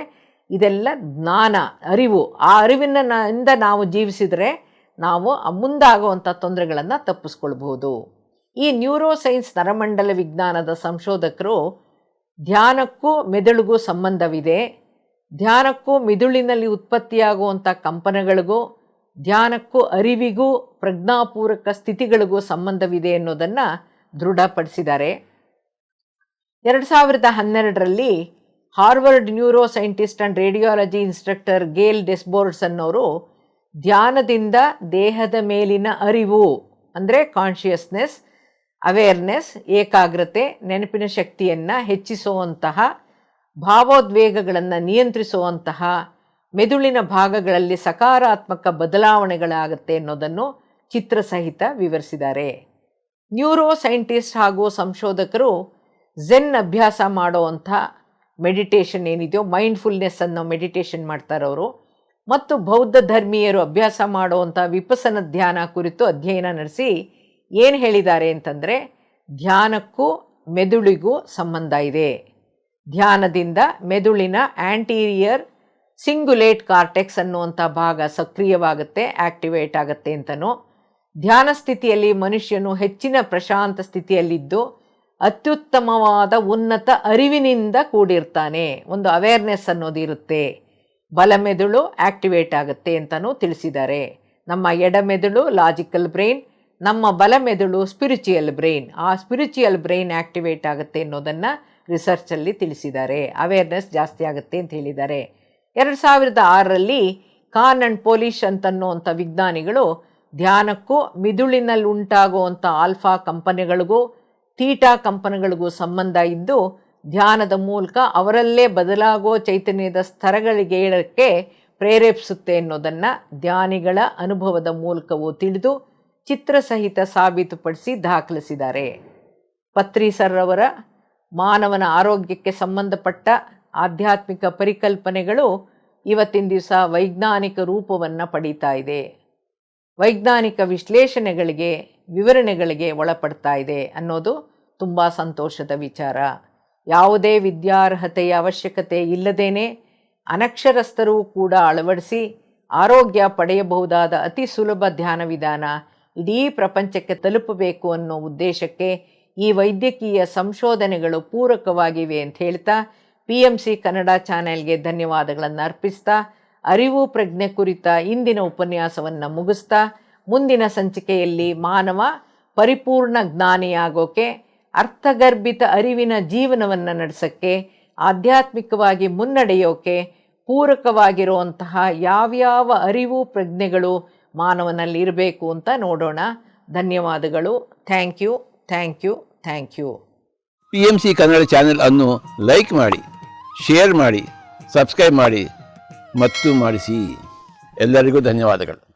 ಇದೆಲ್ಲ ಜ್ಞಾನ, ಅರಿವು. ಆ ಅರಿವಿನಿಂದ ನಾವು ಜೀವಿಸಿದರೆ ನಾವು ಮುಂದಾಗುವಂಥ ತೊಂದರೆಗಳನ್ನು ತಪ್ಪಿಸ್ಕೊಳ್ಬಹುದು. ಈ ನ್ಯೂರೋಸೈನ್ಸ್ ನರಮಂಡಲ ವಿಜ್ಞಾನದ ಸಂಶೋಧಕರು ಧ್ಯಾನಕ್ಕೂ ಮೆದುಳಿಗೂ ಸಂಬಂಧವಿದೆ, ಧ್ಯಾನಕ್ಕೂ ಮಿದುಳಿನಲ್ಲಿ ಉತ್ಪತ್ತಿಯಾಗುವಂಥ ಕಂಪನಗಳಿಗೂ, ಧ್ಯಾನಕ್ಕೂ ಅರಿವಿಗೂ, ಪ್ರಜ್ಞಾಪೂರ್ವಕ ಸ್ಥಿತಿಗಳಿಗೂ ಸಂಬಂಧವಿದೆ ಅನ್ನೋದನ್ನು ದೃಢಪಡಿಸಿದ್ದಾರೆ. 2012ರಲ್ಲಿ Harvard neuro scientist and radiology instructor Gail Desbordes ಅನ್ನೋರು ಧ್ಯಾನದಿಂದ ದೇಹದ ಮೇಲಿನ ಅರಿವು ಅಂದರೆ ಕಾನ್ಷಿಯಸ್ನೆಸ್, ಅವೇರ್ನೆಸ್, ಏಕಾಗ್ರತೆ, ನೆನಪಿನ ಶಕ್ತಿಯನ್ನು ಹೆಚ್ಚಿಸುವಂತಹ, ಭಾವೋದ್ವೇಗಗಳನ್ನು ನಿಯಂತ್ರಿಸುವಂತಹ ಮೆದುಳಿನ ಭಾಗಗಳಲ್ಲಿ ಸಕಾರಾತ್ಮಕ ಬದಲಾವಣೆಗಳಾಗುತ್ತೆ ಅನ್ನೋದನ್ನು ಚಿತ್ರಸಹಿತ ವಿವರಿಸಿದ್ದಾರೆ. ನ್ಯೂರೋ ಸೈಂಟಿಸ್ಟ್ ಹಾಗೂ ಸಂಶೋಧಕರು ಝೆನ್ ಅಭ್ಯಾಸ ಮಾಡುವಂಥ ಮೆಡಿಟೇಷನ್ ಏನಿದೆಯೋ, ಮೈಂಡ್ಫುಲ್ನೆಸ್ ಅನ್ನೋ ಮೆಡಿಟೇಷನ್ ಮಾಡ್ತಾರವರು, ಮತ್ತು ಬೌದ್ಧ ಧರ್ಮೀಯರು ಅಭ್ಯಾಸ ಮಾಡುವಂಥ ವಿಪಸನ ಧ್ಯಾನ ಕುರಿತು ಅಧ್ಯಯನ ನಡೆಸಿ ಏನು ಹೇಳಿದ್ದಾರೆ ಅಂತಂದರೆ, ಧ್ಯಾನಕ್ಕೂ ಮೆದುಳಿಗೂ ಸಂಬಂಧ ಇದೆ. ಧ್ಯಾನದಿಂದ ಮೆದುಳಿನ ಆ್ಯಂಟೀರಿಯರ್ ಸಿಂಗುಲೇಟ್ ಕಾರ್ಟೆಕ್ಸ್ ಅನ್ನುವಂಥ ಭಾಗ ಸಕ್ರಿಯವಾಗುತ್ತೆ, ಆಕ್ಟಿವೇಟ್ ಆಗುತ್ತೆ ಅಂತನೋ, ಧ್ಯಾನ ಸ್ಥಿತಿಯಲ್ಲಿ ಮನುಷ್ಯನು ಹೆಚ್ಚಿನ ಪ್ರಶಾಂತ ಸ್ಥಿತಿಯಲ್ಲಿದ್ದು ಅತ್ಯುತ್ತಮವಾದ ಉನ್ನತ ಅರಿವಿನಿಂದ ಕೂಡಿರ್ತಾನೆ, ಒಂದು ಅವೇರ್ನೆಸ್ ಅನ್ನೋದು ಇರುತ್ತೆ, ಬಲಮೆದುಳು ಆಕ್ಟಿವೇಟ್ ಆಗುತ್ತೆ ಅಂತಲೂ ತಿಳಿಸಿದ್ದಾರೆ. ನಮ್ಮ ಎಡಮೆದುಳು ಲಾಜಿಕಲ್ ಬ್ರೈನ್, ನಮ್ಮ ಬಲಮೆದುಳು ಸ್ಪಿರಿಚುಯಲ್ ಬ್ರೈನ್. ಆ ಸ್ಪಿರಿಚುಯಲ್ ಬ್ರೈನ್ ಆಕ್ಟಿವೇಟ್ ಆಗುತ್ತೆ ಅನ್ನೋದನ್ನು ರಿಸರ್ಚಲ್ಲಿ ತಿಳಿಸಿದ್ದಾರೆ. ಅವೇರ್ನೆಸ್ ಜಾಸ್ತಿ ಆಗುತ್ತೆ ಅಂತ ಹೇಳಿದ್ದಾರೆ. 2006ರಲ್ಲಿ ಕಾನ್ ಆ್ಯಂಡ್ ಪೋಲಿಶ್ ಅಂತನ್ನುವಂಥ ವಿಜ್ಞಾನಿಗಳು ಧ್ಯಾನಕ್ಕೂ ಮಿದುಳಿನಲ್ಲಿ ಉಂಟಾಗುವಂಥ ಆಲ್ಫಾ ಕಂಪನಿಗಳಿಗೂ ಥೀಟಾ ಕಂಪನಿಗಳಿಗೂ ಸಂಬಂಧ ಇದ್ದು ಧ್ಯಾನದ ಮೂಲಕ ಅವರಲ್ಲೇ ಬದಲಾಗೋ ಚೈತನ್ಯದ ಸ್ತರಗಳಿಗೆ ಏಳಕ್ಕೆ ಪ್ರೇರೇಪಿಸುತ್ತೆ ಅನ್ನೋದನ್ನು ಧ್ಯಾನಿಗಳ ಅನುಭವದ ಮೂಲಕವೂ ತಿಳಿದು ಚಿತ್ರಸಹಿತ ಸಾಬೀತುಪಡಿಸಿ ದಾಖಲಿಸಿದ್ದಾರೆ. ಪತ್ರಿ ಸರ್ ಅವರ ಮಾನವನ ಆರೋಗ್ಯಕ್ಕೆ ಸಂಬಂಧಪಟ್ಟ ಆಧ್ಯಾತ್ಮಿಕ ಪರಿಕಲ್ಪನೆಗಳು ಇವತ್ತಿನ ದಿವಸ ವೈಜ್ಞಾನಿಕ ರೂಪವನ್ನು ಪಡೀತಾ ಇದೆ. ವೈಜ್ಞಾನಿಕ ವಿಶ್ಲೇಷಣೆಗಳಿಗೆ ವಿವರಣೆಗಳಿಗೆ ಒಳಪಡ್ತಾ ಇದೆ ಅನ್ನೋದು ತುಂಬ ಸಂತೋಷದ ವಿಚಾರ. ಯಾವುದೇ ವಿದ್ಯಾರ್ಹತೆಯ ಅವಶ್ಯಕತೆ ಇಲ್ಲದೇನೆ ಅನಕ್ಷರಸ್ಥರೂ ಕೂಡ ಅಳವಡಿಸಿ ಆರೋಗ್ಯ ಪಡೆಯಬಹುದಾದ ಅತಿ ಸುಲಭ ಧ್ಯಾನ ವಿಧಾನ ಇಡೀ ಪ್ರಪಂಚಕ್ಕೆ ತಲುಪಬೇಕು ಅನ್ನೋ ಉದ್ದೇಶಕ್ಕೆ ಈ ವೈದ್ಯಕೀಯ ಸಂಶೋಧನೆಗಳು ಪೂರಕವಾಗಿವೆ ಅಂತ ಹೇಳ್ತಾ PMC ಕನ್ನಡ ಚಾನೆಲ್ಗೆ ಧನ್ಯವಾದಗಳನ್ನು ಅರ್ಪಿಸ್ತಾ ಅರಿವು ಪ್ರಜ್ಞೆ ಕುರಿತ ಇಂದಿನ ಉಪನ್ಯಾಸವನ್ನು ಮುಗಿಸ್ತಾ ಮುಂದಿನ ಸಂಚಿಕೆಯಲ್ಲಿ ಮಾನವ ಪರಿಪೂರ್ಣ ಜ್ಞಾನಿಯಾಗೋಕೆ, ಅರ್ಥಗರ್ಭಿತ ಅರಿವಿನ ಜೀವನವನ್ನು ನಡೆಸೋಕ್ಕೆ, ಆಧ್ಯಾತ್ಮಿಕವಾಗಿ ಮುನ್ನಡೆಯೋಕೆ ಪೂರಕವಾಗಿರುವಂತಹ ಯಾವ್ಯಾವ ಅರಿವು ಪ್ರಜ್ಞೆಗಳು ಮಾನವನಲ್ಲಿ ಇರಬೇಕು ಅಂತ ನೋಡೋಣ. ಧನ್ಯವಾದಗಳು. Thank you, thank you, thank you. PMC Kannada channel ಅನ್ನು ಲೈಕ್ ಮಾಡಿ, ಶೇರ್ ಮಾಡಿ, ಸಬ್ಸ್ಕ್ರೈಬ್ ಮಾಡಿ ಮತ್ತು ಮಾಡಿಸಿ. ಎಲ್ಲರಿಗೂ ಧನ್ಯವಾದಗಳು.